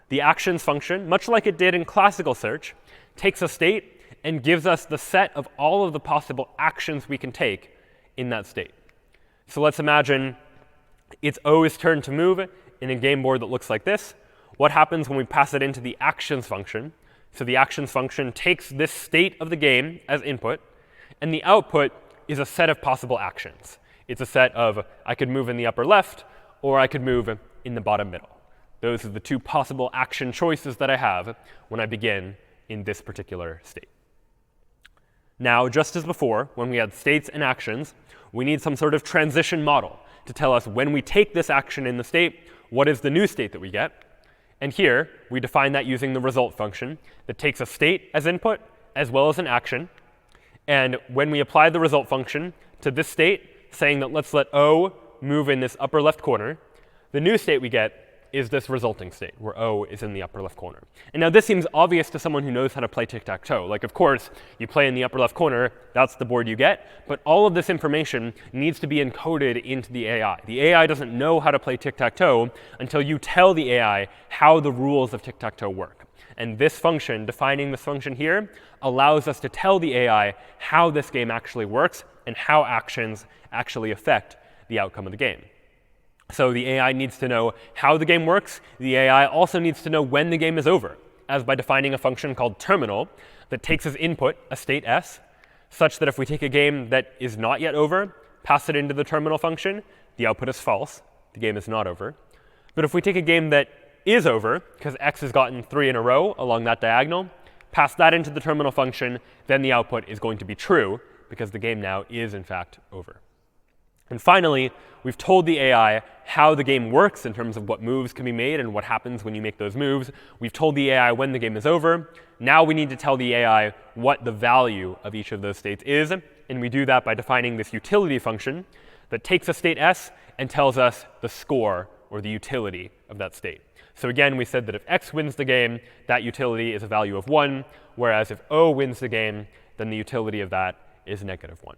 The actions function, much like it did in classical search, takes a state and gives us the set of all of the possible actions we can take in that state. So let's imagine it's O's turn to move in a game board that looks like this. What happens when we pass it into the actions function? So the actions function takes this state of the game as input, and the output is a set of possible actions. It's a set of, I could move in the upper left, or I could move in the bottom middle. Those are the two possible action choices that I have when I begin in this particular state. Now, just as before, when we had states and actions, we need some sort of transition model to tell us when we take this action in the state, what is the new state that we get? And here, we define that using the result function that takes a state as input as well as an action. And when we apply the result function to this state, saying that let's let O move in this upper left corner, the new state we get is this resulting state, where O is in the upper left corner. And now this seems obvious to someone who knows how to play tic-tac-toe. Like, of course, you play in the upper left corner, that's the board you get. But all of this information needs to be encoded into the AI. The AI doesn't know how to play tic-tac-toe until you tell the AI how the rules of tic-tac-toe work. And this function, defining this function here, allows us to tell the AI how this game actually works and how actions actually affect the outcome of the game. So the AI needs to know how the game works. The AI also needs to know when the game is over, as by defining a function called terminal that takes as input a state s, such that if we take a game that is not yet over, pass it into the terminal function, the output is false. The game is not over. But if we take a game that is over, because x has gotten 3 in a row along that diagonal, pass that into the terminal function, then the output is going to be true, because the game now is, in fact, over. And finally, we've told the AI how the game works in terms of what moves can be made and what happens when you make those moves. We've told the AI when the game is over. Now we need to tell the AI what the value of each of those states is. And we do that by defining this utility function that takes a state s and tells us the score, or the utility, of that state. So again, we said that if x wins the game, that utility is a value of 1, whereas if O wins the game, then the utility of that is -1.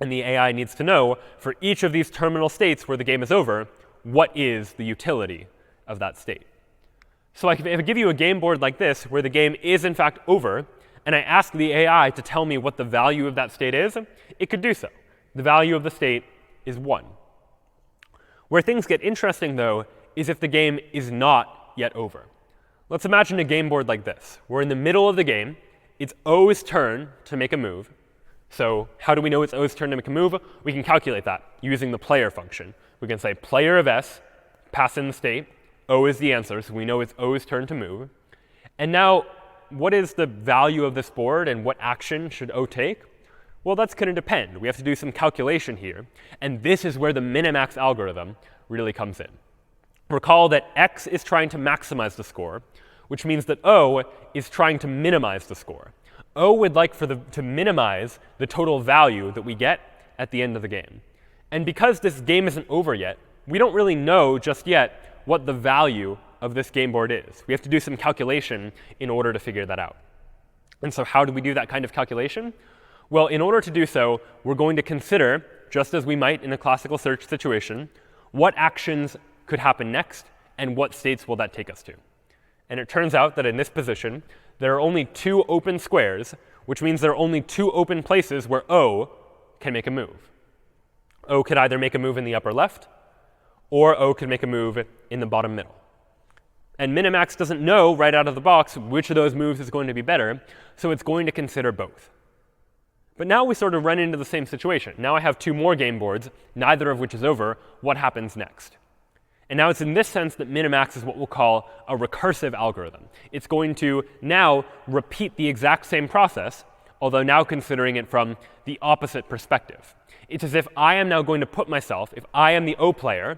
And the AI needs to know, for each of these terminal states where the game is over, what is the utility of that state. So if I give you a game board like this, where the game is in fact over, and I ask the AI to tell me what the value of that state is, it could do so. The value of the state is 1. Where things get interesting, though, is if the game is not yet over. Let's imagine a game board like this. We're in the middle of the game. It's O's turn to make a move. So how do we know it's O's turn to make a move? We can calculate that using the player function. We can say player of s, pass in the state. O is the answer, so we know it's O's turn to move. And now, what is the value of this board, and what action should O take? Well, that's going to depend. We have to do some calculation here. And this is where the minimax algorithm really comes in. Recall that x is trying to maximize the score, which means that O is trying to minimize the score. O would like to minimize the total value that we get at the end of the game. And because this game isn't over yet, we don't really know just yet what the value of this game board is. We have to do some calculation in order to figure that out. And so how do we do that kind of calculation? Well, in order to do so, we're going to consider, just as we might in a classical search situation, what actions could happen next, and what states will that take us to. And it turns out that in this position, there are only 2 open squares, which means there are only 2 open places where O can make a move. O could either make a move in the upper left, or O could make a move in the bottom middle. And Minimax doesn't know right out of the box which of those moves is going to be better, so it's going to consider both. But now we sort of run into the same situation. Now I have 2 more game boards, neither of which is over. What happens next? And now it's in this sense that Minimax is what we'll call a recursive algorithm. It's going to now repeat the exact same process, although now considering it from the opposite perspective. It's as if I am now going to put myself, if I am the O player,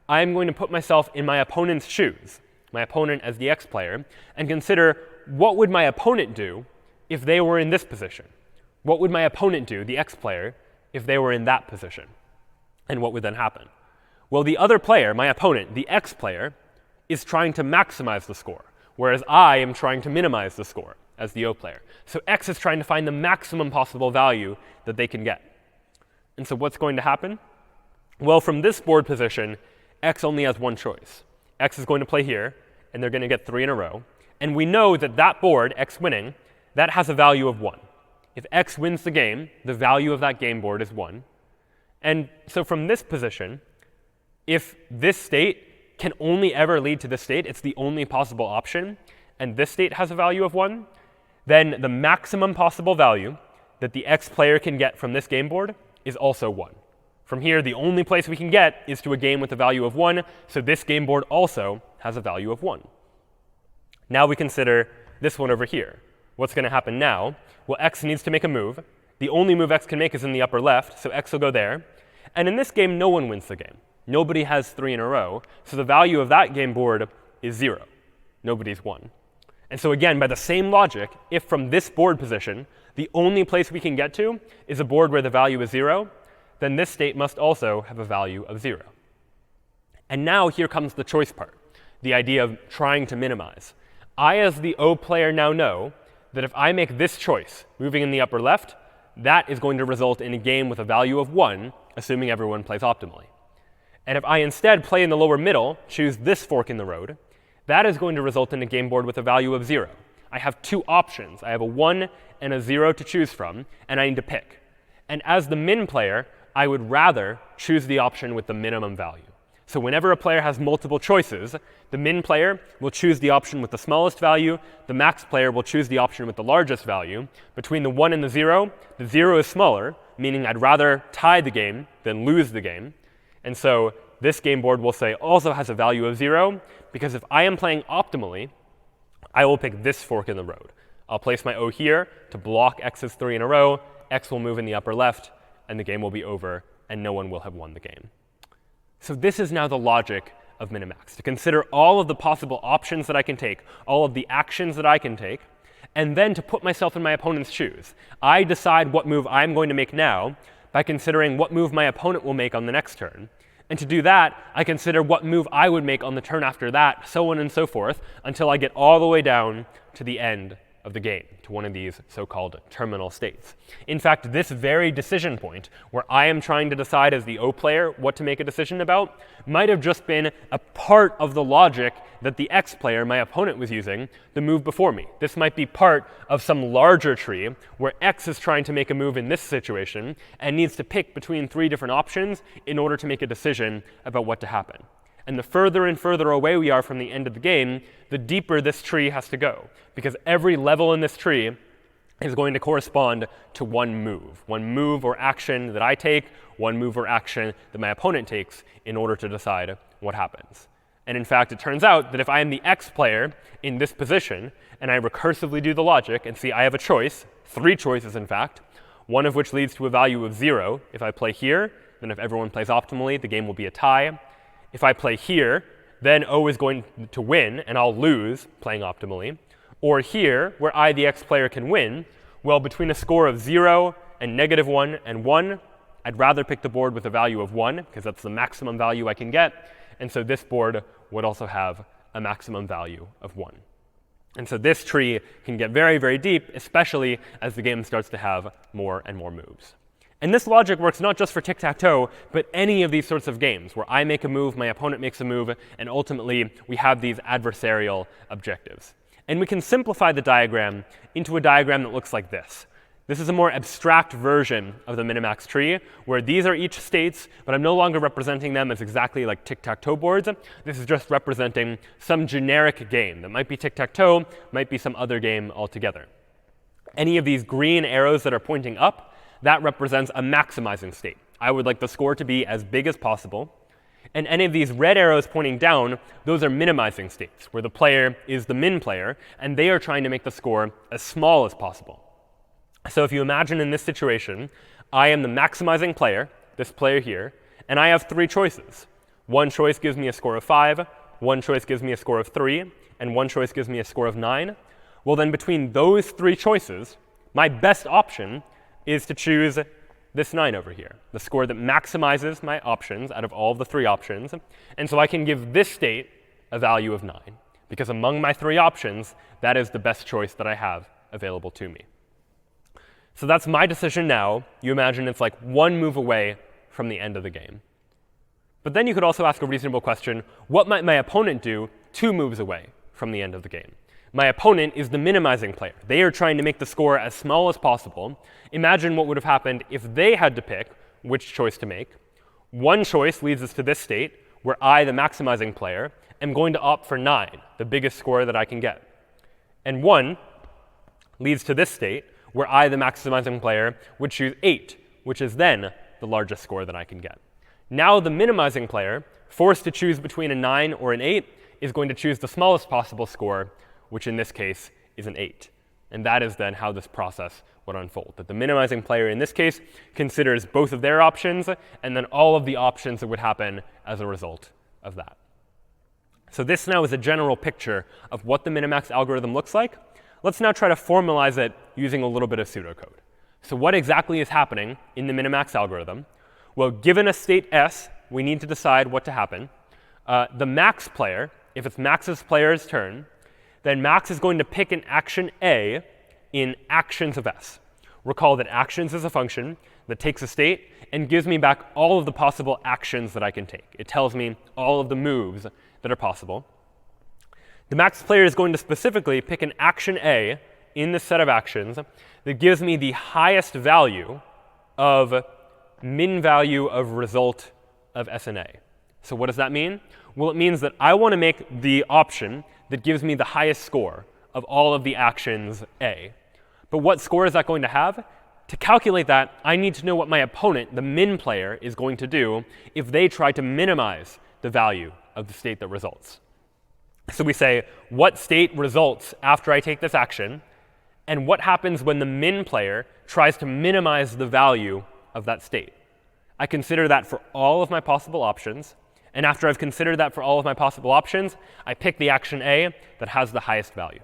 I am going to put myself in my opponent's shoes, my opponent as the X player, and consider what would my opponent do if they were in this position? What would my opponent do, the X player, if they were in that position? And what would then happen? Well, the other player, my opponent, the x player, is trying to maximize the score, whereas I am trying to minimize the score as the O player. So x is trying to find the maximum possible value that they can get. And so what's going to happen? Well, from this board position, x only has one choice. X is going to play here, and they're going to get 3 in a row. And we know that that board, x winning, that has a value of 1. If x wins the game, the value of that game board is 1. And so from this position, if this state can only ever lead to this state, it's the only possible option, and this state has a value of 1, then the maximum possible value that the x player can get from this game board is also 1. From here, the only place we can get is to a game with a value of 1, so this game board also has a value of 1. Now we consider this one over here. What's going to happen now? Well, x needs to make a move. The only move x can make is in the upper left, so x will go there. And in this game, no one wins the game. Nobody has 3 in a row, so the value of that game board is 0. Nobody's won. And so again, by the same logic, if from this board position, the only place we can get to is a board where the value is 0, then this state must also have a value of 0. And now here comes the choice part, the idea of trying to minimize. I, as the O player, now know that if I make this choice, moving in the upper left, that is going to result in a game with a value of 1, assuming everyone plays optimally. And if I instead play in the lower middle, choose this fork in the road, that is going to result in a game board with a value of 0. I have 2 options. I have a 1 and a 0 to choose from, and I need to pick. And as the min player, I would rather choose the option with the minimum value. So whenever a player has multiple choices, the min player will choose the option with the smallest value. The max player will choose the option with the largest value. Between the 1 and the 0 is smaller, meaning I'd rather tie the game than lose the game. And so this game board, we'll say, also has a value of 0, because if I am playing optimally, I will pick this fork in the road. I'll place my O here to block x's 3 in a row. X will move in the upper left, and the game will be over, and no one will have won the game. So this is now the logic of minimax, to consider all of the possible options that I can take, all of the actions that I can take, and then to put myself in my opponent's shoes. I decide what move I'm going to make now by considering what move my opponent will make on the next turn. And to do that, I consider what move I would make on the turn after that, so on and so forth, until I get all the way down to the end of the game, to one of these so-called terminal states. In fact, this very decision point, where I am trying to decide as the O player what to make a decision about, might have just been a part of the logic that the X player, my opponent, was using the move before me. This might be part of some larger tree where X is trying to make a move in this situation and needs to pick between 3 different options in order to make a decision about what to happen. And the further and further away we are from the end of the game, the deeper this tree has to go, because every level in this tree is going to correspond to one move or action that I take, one move or action that my opponent takes in order to decide what happens. And in fact, it turns out that if I am the X player in this position, and I recursively do the logic and see I have a choice, 3 choices in fact, one of which leads to a value of 0. If I play here, then if everyone plays optimally, the game will be a tie. If I play here, then O is going to win, and I'll lose playing optimally. Or here, where I, the X player, can win, well, between a score of 0 and -1 and 1, I'd rather pick the board with a value of 1, because that's the maximum value I can get. And so this board would also have a maximum value of 1. And so this tree can get very, very deep, especially as the game starts to have more and more moves. And this logic works not just for tic-tac-toe, but any of these sorts of games where I make a move, my opponent makes a move, and ultimately we have these adversarial objectives. And we can simplify the diagram into a diagram that looks like this. This is a more abstract version of the minimax tree, where these are each states, but I'm no longer representing them as exactly like tic-tac-toe boards. This is just representing some generic game that might be tic-tac-toe, might be some other game altogether. Any of these green arrows that are pointing up, that represents a maximizing state. I would like the score to be as big as possible. And any of these red arrows pointing down, those are minimizing states, where the player is the min player, and they are trying to make the score as small as possible. So if you imagine in this situation, I am the maximizing player, this player here, and I have 3 choices. One choice gives me a score of 5, one choice gives me a score of 3, and one choice gives me a score of 9. Well, then between those 3 choices, my best option is to choose this 9 over here, the score that maximizes my options out of all of the 3 options. And so I can give this state a value of 9, because among my 3 options, that is the best choice that I have available to me. So that's my decision now. You imagine it's like 1 move away from the end of the game. But then you could also ask a reasonable question, what might my opponent do 2 moves away from the end of the game? My opponent is the minimizing player. They are trying to make the score as small as possible. Imagine what would have happened if they had to pick which choice to make. One choice leads us to this state, where I, the maximizing player, am going to opt for 9, the biggest score that I can get. And 1 leads to this state, where I, the maximizing player, would choose 8, which is then the largest score that I can get. Now the minimizing player, forced to choose between a 9 or an 8, is going to choose the smallest possible score, which in this case is an 8. And that is then how this process would unfold. That the minimizing player in this case considers both of their options, and then all of the options that would happen as a result of that. So this now is a general picture of what the minimax algorithm looks like. Let's now try to formalize it using a little bit of pseudocode. So what exactly is happening in the minimax algorithm? Well, given a state S, we need to decide what to happen. The max player, if it's Max's player's turn, then Max is going to pick an action A in actions of S. Recall that actions is a function that takes a state and gives me back all of the possible actions that I can take. It tells me all of the moves that are possible. The Max player is going to specifically pick an action A in this set of actions that gives me the highest value of min value of result of S and A. So what does that mean? Well, it means that I want to make the option that gives me the highest score of all of the actions A. But what score is that going to have? To calculate that, I need to know what my opponent, the min player, is going to do if they try to minimize the value of the state that results. So we say, what state results after I take this action? And what happens when the min player tries to minimize the value of that state? I consider that for all of my possible options. And after I've considered that for all of my possible options, I pick the action A that has the highest value.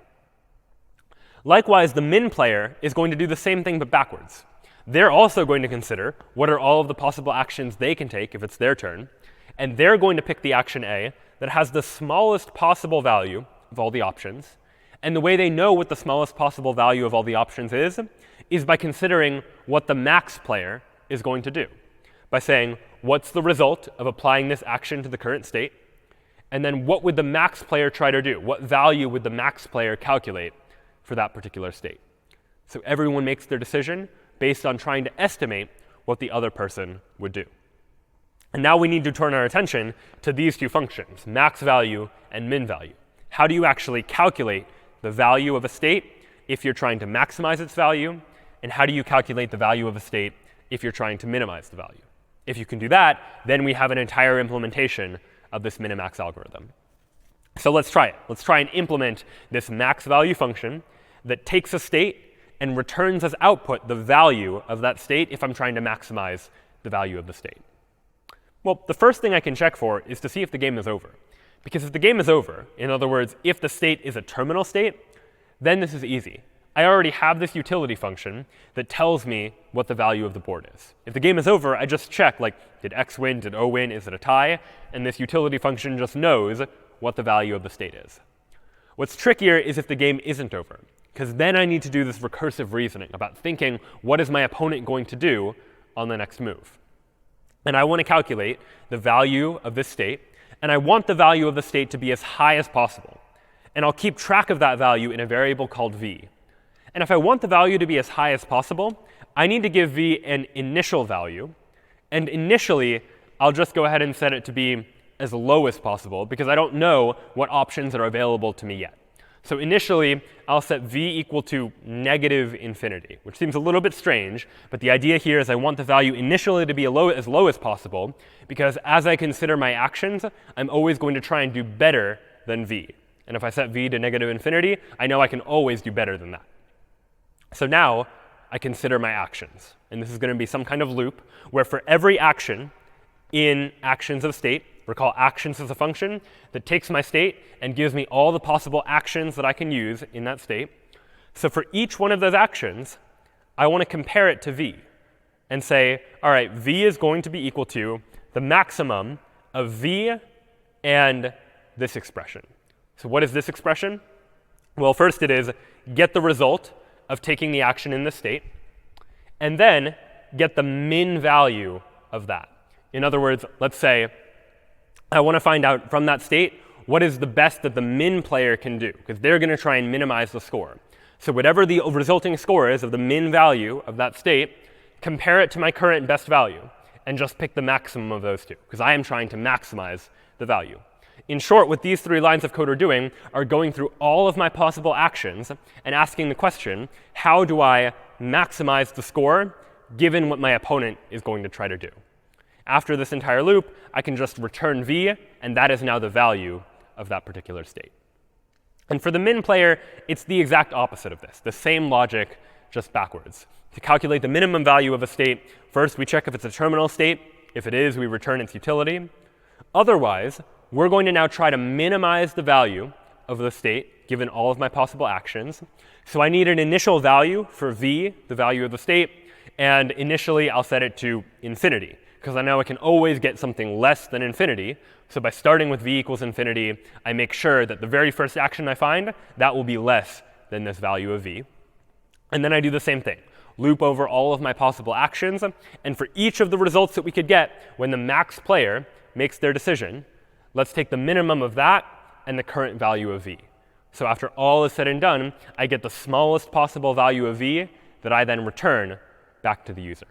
Likewise, the min player is going to do the same thing but backwards. They're also going to consider what are all of the possible actions they can take if it's their turn. And they're going to pick the action A that has the smallest possible value of all the options. And the way they know what the smallest possible value of all the options is by considering what the max player is going to do. By saying, what's the result of applying this action to the current state? And then what would the max player try to do? What value would the max player calculate for that particular state? So everyone makes their decision based on trying to estimate what the other person would do. And now we need to turn our attention to these 2 functions, max value and min value. How do you actually calculate the value of a state if you're trying to maximize its value? And how do you calculate the value of a state if you're trying to minimize the value? If you can do that, then we have an entire implementation of this minimax algorithm. So let's try it. Let's try and implement this max value function that takes a state and returns as output the value of that state if I'm trying to maximize the value of the state. Well, the first thing I can check for is to see if the game is over. Because if the game is over, in other words, if the state is a terminal state, then this is easy. I already have this utility function that tells me what the value of the board is. If the game is over, I just check, like, did X win, did O win, is it a tie? And this utility function just knows what the value of the state is. What's trickier is if the game isn't over, because then I need to do this recursive reasoning about thinking, what is my opponent going to do on the next move? And I want to calculate the value of this state, and I want the value of the state to be as high as possible. And I'll keep track of that value in a variable called v. And if I want the value to be as high as possible, I need to give v an initial value. And initially, I'll just go ahead and set it to be as low as possible, because I don't know what options are available to me yet. So initially, I'll set v equal to -infinity, which seems a little bit strange. But the idea here is I want the value initially to be as low as possible, because as I consider my actions, I'm always going to try and do better than v. And if I set v to -infinity, I know I can always do better than that. So now I consider my actions. And this is going to be some kind of loop where for every action in actions of state, recall actions as a function that takes my state and gives me all the possible actions that I can use in that state. So for each one of those actions, I want to compare it to v. and say, all right, v is going to be equal to the maximum of v and this expression. So what is this expression? Well, first it is get the result of taking the action in this state, and then get the min value of that. In other words, let's say I want to find out from that state what is the best that the min player can do, because they're going to try and minimize the score. So whatever the resulting score is of the min value of that state, compare it to my current best value, and just pick the maximum of those two, because I am trying to maximize the value. In short, what these 3 lines of code are doing are going through all of my possible actions and asking the question, how do I maximize the score given what my opponent is going to try to do? After this entire loop, I can just return v, and that is now the value of that particular state. And for the min player, it's the exact opposite of this, the same logic, just backwards. To calculate the minimum value of a state, first we check if it's a terminal state. If it is, we return its utility. Otherwise, we're going to now try to minimize the value of the state given all of my possible actions. So I need an initial value for v, the value of the state. And initially, I'll set it to infinity, because I know I can always get something less than infinity. So by starting with v equals infinity, I make sure that the very first action I find, that will be less than this value of v. And then I do the same thing. Loop over all of my possible actions. And for each of the results that we could get when the max player makes their decision, let's take the minimum of that and the current value of v. So after all is said and done, I get the smallest possible value of v that I then return back to the user.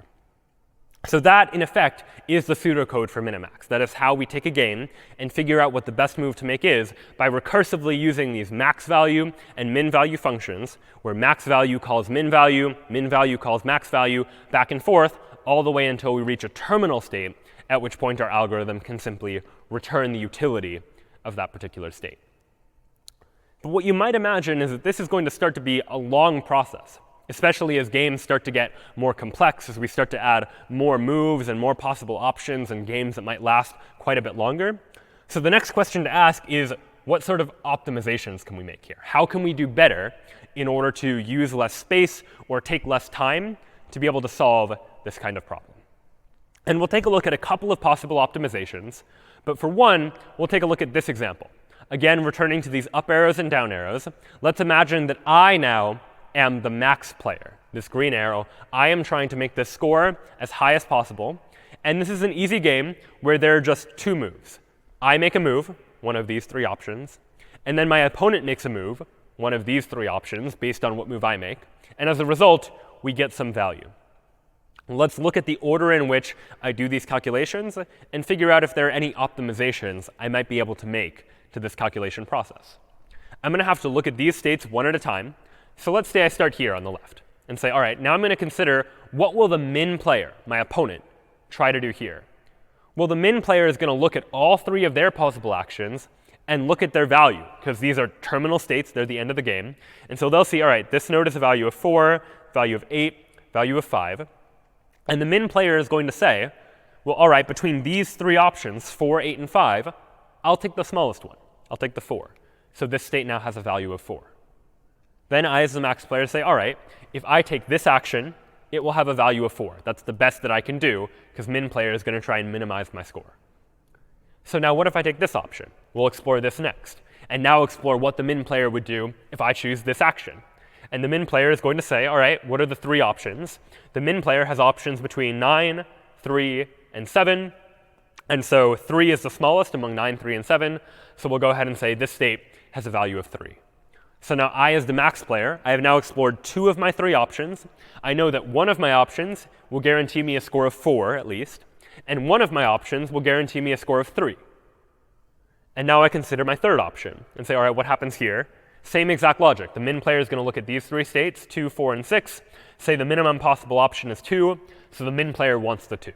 So that, in effect, is the pseudocode for minimax. That is how we take a game and figure out what the best move to make is by recursively using these max value and min value functions, where max value calls min value calls max value, back and forth, all the way until we reach a terminal state, at which point our algorithm can simply return the utility of that particular state. But what you might imagine is that this is going to start to be a long process, especially as games start to get more complex, as we start to add more moves and more possible options and games that might last quite a bit longer. So the next question to ask is, what sort of optimizations can we make here? How can we do better in order to use less space or take less time to be able to solve this kind of problem? And we'll take a look at a couple of possible optimizations. But for one, we'll take a look at this example. Again, returning to these up arrows and down arrows, let's imagine that I now am the max player, this green arrow. I am trying to make this score as high as possible. And this is an easy game where there are just 2 moves. I make a move, one of these 3 options. And then my opponent makes a move, one of these 3 options, based on what move I make. And as a result, we get some value. Let's look at the order in which I do these calculations and figure out if there are any optimizations I might be able to make to this calculation process. I'm going to have to look at these states one at a time. So let's say I start here on the left and say, all right, now I'm going to consider what will the min player, my opponent, try to do here. Well, the min player is going to look at all 3 of their possible actions and look at their value, because these are terminal states. They're the end of the game. And so they'll see, all right, this node is a value of 4, value of 8, value of 5. And the min player is going to say, well, all right, between these 3 options, 4, 8, and 5, I'll take the smallest one. I'll take the 4. So this state now has a value of 4. Then I, as the max player, say, all right, if I take this action, it will have a value of 4. That's the best that I can do, because min player is going to try and minimize my score. So now what if I take this option? We'll explore this next. And now explore what the min player would do if I choose this action. And the min player is going to say, all right, what are the 3 options? The min player has options between 9, 3, and 7. And so 3 is the smallest among 9, 3, and 7. So we'll go ahead and say this state has a value of 3. So now I, as the max player, I have now explored 2 of my 3 options. I know that one of my options will guarantee me a score of 4, at least. And one of my options will guarantee me a score of 3. And now I consider my third option and say, all right, what happens here? Same exact logic. The min player is going to look at these 3 states, 2, 4, and 6, say the minimum possible option is 2, so the min player wants the 2.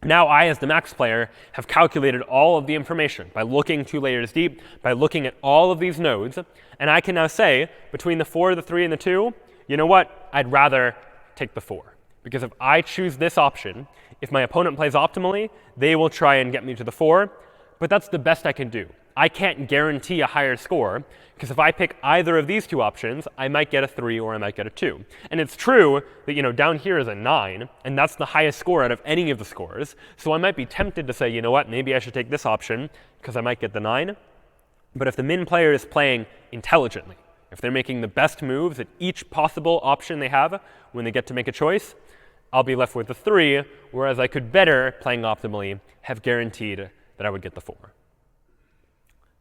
Now I, as the max player, have calculated all of the information by looking 2 layers deep, by looking at all of these nodes. And I can now say, between the 4, the 3, and the 2, you know what? I'd rather take the 4. Because if I choose this option, if my opponent plays optimally, they will try and get me to the 4. But that's the best I can do. I can't guarantee a higher score, because if I pick either of these two options, I might get a 3 or I might get a 2. And it's true that down here is a 9, and that's the highest score out of any of the scores. So I might be tempted to say, you know what, maybe I should take this option, because I might get the 9. But if the min player is playing intelligently, if they're making the best moves at each possible option they have when they get to make a choice, I'll be left with the 3, whereas I could better, playing optimally, have guaranteed that I would get the 4.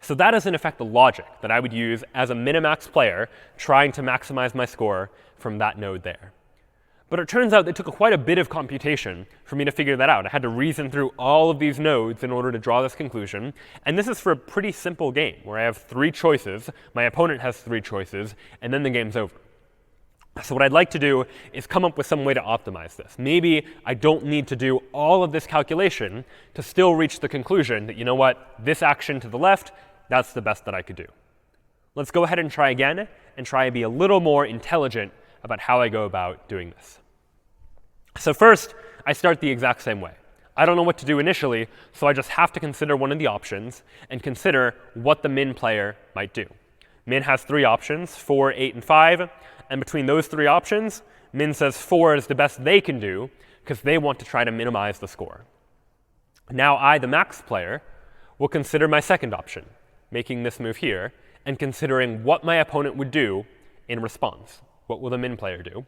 So that is, in effect, the logic that I would use as a minimax player trying to maximize my score from that node there. But it turns out it took quite a bit of computation for me to figure that out. I had to reason through all of these nodes in order to draw this conclusion. And this is for a pretty simple game where I have 3 choices, my opponent has 3 choices, and then the game's over. So what I'd like to do is come up with some way to optimize this. Maybe I don't need to do all of this calculation to still reach the conclusion that, you know what, this action to the left, that's the best that I could do. Let's go ahead and try again and try and be a little more intelligent about how I go about doing this. So first, I start the exact same way. I don't know what to do initially, so I just have to consider one of the options and consider what the min player might do. Min has 3 options, 4, 8, and 5. And between those 3 options, min says 4 is the best they can do because they want to try to minimize the score. Now I, the max player, will consider my second option, making this move here, and considering what my opponent would do in response. What will the min player do?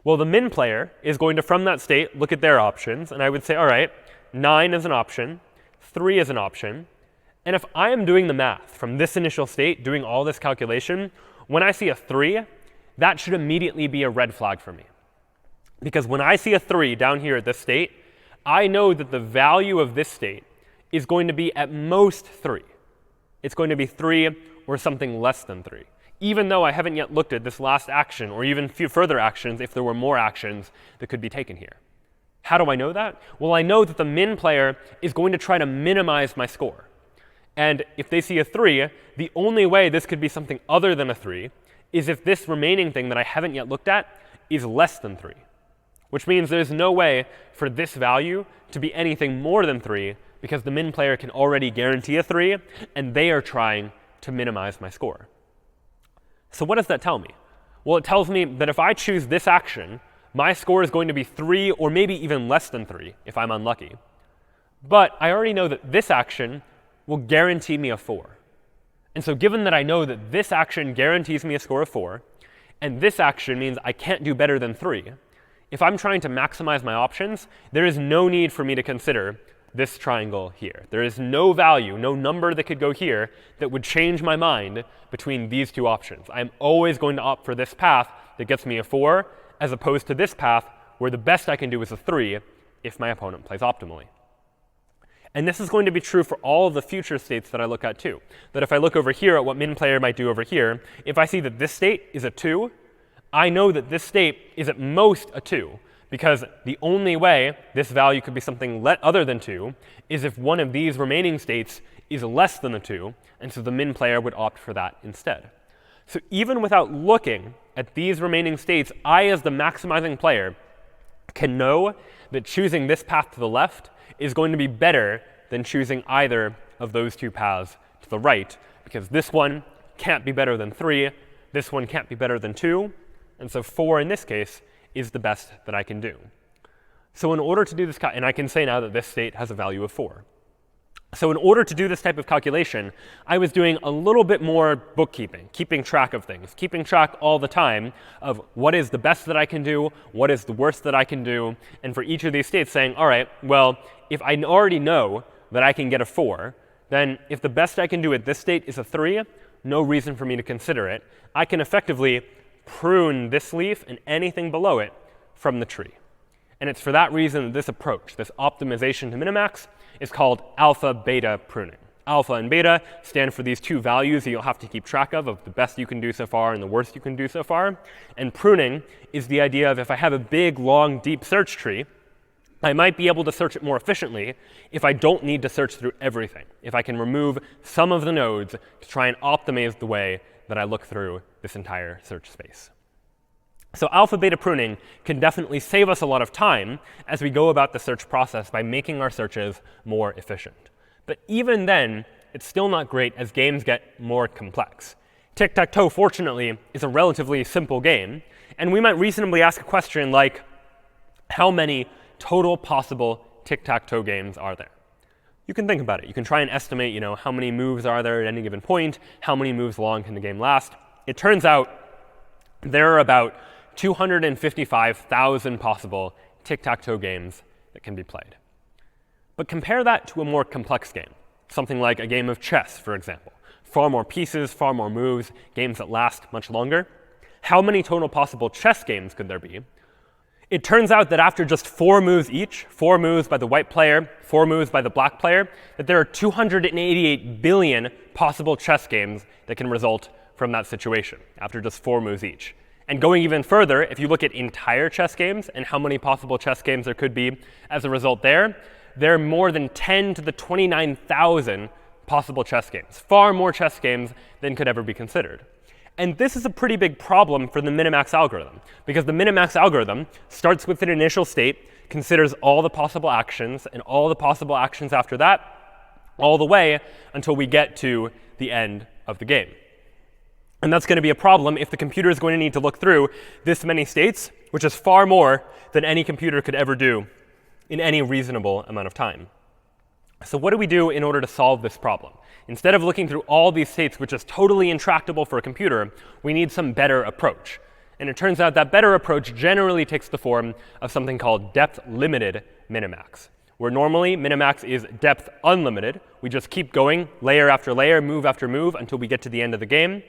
Well, the min player is going to, from that state, look at their options. And I would say, all right, 9 is an option, 3 is an option. And if I am doing the math from this initial state, doing all this calculation, when I see a 3, that should immediately be a red flag for me. Because when I see a 3 down here at this state, I know that the value of this state is going to be at most 3. It's going to be 3 or something less than 3, even though I haven't yet looked at this last action or even few further actions if there were more actions that could be taken here. How do I know that? Well, I know that the min player is going to try to minimize my score. And if they see a 3, the only way this could be something other than a 3 is if this remaining thing that I haven't yet looked at is less than 3, which means there's no way for this value to be anything more than 3 because the min player can already guarantee a 3, and they are trying to minimize my score. So what does that tell me? Well, it tells me that if I choose this action, my score is going to be 3 or maybe even less than 3 if I'm unlucky. But I already know that this action will guarantee me a 4. And so given that I know that this action guarantees me a score of 4, and this action means I can't do better than 3, if I'm trying to maximize my options, there is no need for me to consider this triangle here. There is no value, no number that could go here that would change my mind between these 2 options. I'm always going to opt for this path that gets me a 4, as opposed to this path where the best I can do is a 3 if my opponent plays optimally. And this is going to be true for all of the future states that I look at too. That if I look over here at what min player might do over here, if I see that this state is a 2, I know that this state is at most a 2, because the only way this value could be something other than 2 is if one of these remaining states is less than a 2, and so the min player would opt for that instead. So even without looking at these remaining states, I, as the maximizing player, can know that choosing this path to the left is going to be better than choosing either of those 2 paths to the right, because this one can't be better than 3, this one can't be better than 2, and so 4 in this case is the best that I can do. So in order to do this, and I can say now that this state has a value of 4. So in order to do this type of calculation, I was doing a little bit more bookkeeping, keeping track of things, keeping track all the time of what is the best that I can do, what is the worst that I can do, and for each of these states saying, all right, well, if I already know that I can get a 4, then if the best I can do at this state is a 3, no reason for me to consider it. I can effectively prune this leaf and anything below it from the tree. And it's for that reason that this approach, this optimization to minimax, is called alpha-beta pruning. Alpha and beta stand for these 2 values that you'll have to keep track of the best you can do so far and the worst you can do so far. And pruning is the idea of if I have a big, long, deep search tree, I might be able to search it more efficiently if I don't need to search through everything, if I can remove some of the nodes to try and optimize the way that I look through this entire search space. So alpha-beta pruning can definitely save us a lot of time as we go about the search process by making our searches more efficient. But even then, it's still not great as games get more complex. Tic-tac-toe, fortunately, is a relatively simple game, and we might reasonably ask a question like, how many total possible tic-tac-toe games are there? You can think about it. You can try and estimate, how many moves are there at any given point, how many moves long can the game last. It turns out there are about 255,000 possible tic-tac-toe games that can be played. But compare that to a more complex game, something like a game of chess, for example. Far more pieces, far more moves, games that last much longer. How many total possible chess games could there be? It turns out that after just 4 moves each, 4 moves by the white player, 4 moves by the black player, that there are 288 billion possible chess games that can result from that situation after just 4 moves each. And going even further, if you look at entire chess games and how many possible chess games there could be as a result there are more than 10 to the 29,000 possible chess games, far more chess games than could ever be considered. And this is a pretty big problem for the minimax algorithm, because the minimax algorithm starts with an initial state, considers all the possible actions and all the possible actions after that, all the way until we get to the end of the game. And that's going to be a problem if the computer is going to need to look through this many states, which is far more than any computer could ever do in any reasonable amount of time. So what do we do in order to solve this problem? Instead of looking through all these states, which is totally intractable for a computer, we need some better approach. And it turns out that better approach generally takes the form of something called depth-limited minimax, where normally minimax is depth unlimited. We just keep going layer after layer, move after move, until we get to the end of the game.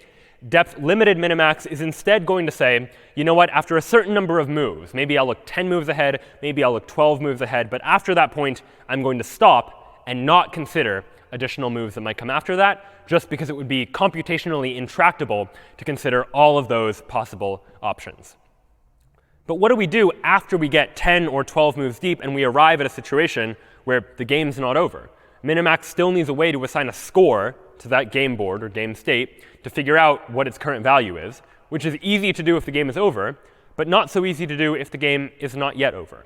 Depth-limited minimax is instead going to say, you know what, after a certain number of moves, maybe I'll look 10 moves ahead, maybe I'll look 12 moves ahead, but after that point, I'm going to stop and not consider additional moves that might come after that, just because it would be computationally intractable to consider all of those possible options. But what do we do after we get 10 or 12 moves deep and we arrive at a situation where the game's not over? Minimax still needs a way to assign a score to that game board or game state to figure out what its current value is, which is easy to do if the game is over, but not so easy to do if the game is not yet over.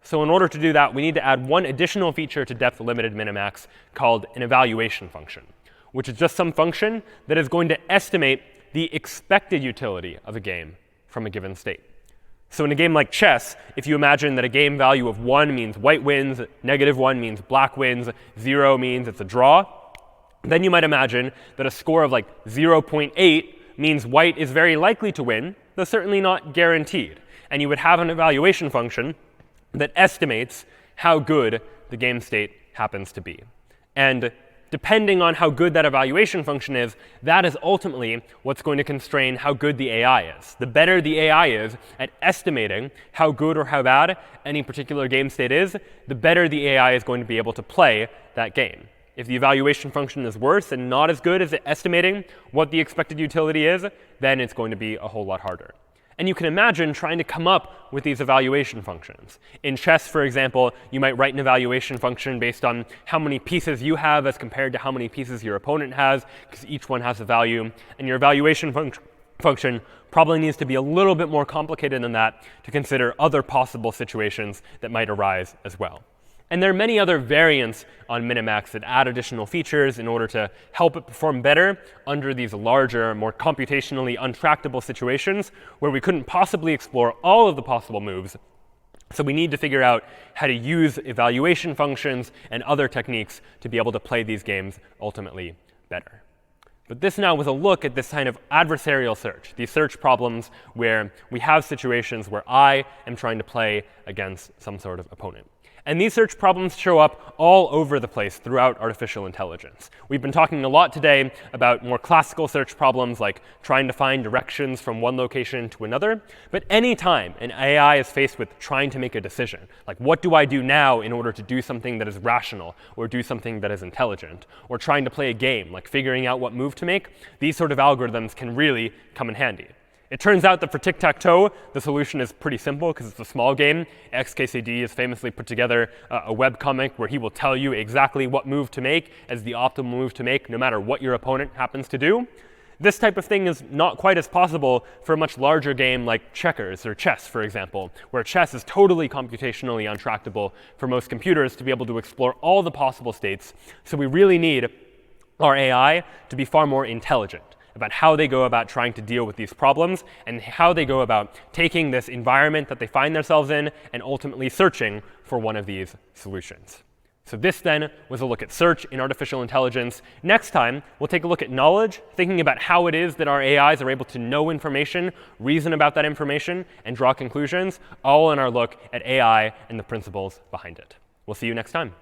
So in order to do that, we need to add one additional feature to depth-limited minimax called an evaluation function, which is just some function that is going to estimate the expected utility of a game from a given state. So in a game like chess, if you imagine that a game value of 1 means white wins, -1 means black wins, 0 means it's a draw, then you might imagine that a score of like 0.8 means white is very likely to win, though certainly not guaranteed. And you would have an evaluation function that estimates how good the game state happens to be. And depending on how good that evaluation function is, that is ultimately what's going to constrain how good the AI is. The better the AI is at estimating how good or how bad any particular game state is, the better the AI is going to be able to play that game. If the evaluation function is worse and not as good as at estimating what the expected utility is, then it's going to be a whole lot harder. And you can imagine trying to come up with these evaluation functions. In chess, for example, you might write an evaluation function based on how many pieces you have as compared to how many pieces your opponent has, because each one has a value. And your evaluation function probably needs to be a little bit more complicated than that to consider other possible situations that might arise as well. And there are many other variants on Minimax that add additional features in order to help it perform better under these larger, more computationally untractable situations where we couldn't possibly explore all of the possible moves. So we need to figure out how to use evaluation functions and other techniques to be able to play these games ultimately better. But this now was a look at this kind of adversarial search, these search problems where we have situations where I am trying to play against some sort of opponent. And these search problems show up all over the place throughout artificial intelligence. We've been talking a lot today about more classical search problems like trying to find directions from one location to another. But any time an AI is faced with trying to make a decision, like what do I do now in order to do something that is rational or do something that is intelligent, or trying to play a game, like figuring out what move to make, these sort of algorithms can really come in handy. It turns out that for tic-tac-toe, the solution is pretty simple because it's a small game. XKCD has famously put together a webcomic where he will tell you exactly what move to make as the optimal move to make, no matter what your opponent happens to do. This type of thing is not quite as possible for a much larger game like checkers or chess, for example, where chess is totally computationally untractable for most computers to be able to explore all the possible states. So we really need our AI to be far more intelligent about how they go about trying to deal with these problems and how they go about taking this environment that they find themselves in and ultimately searching for one of these solutions. So this then was a look at search in artificial intelligence. Next time, we'll take a look at knowledge, thinking about how it is that our AIs are able to know information, reason about that information, and draw conclusions, all in our look at AI and the principles behind it. We'll see you next time.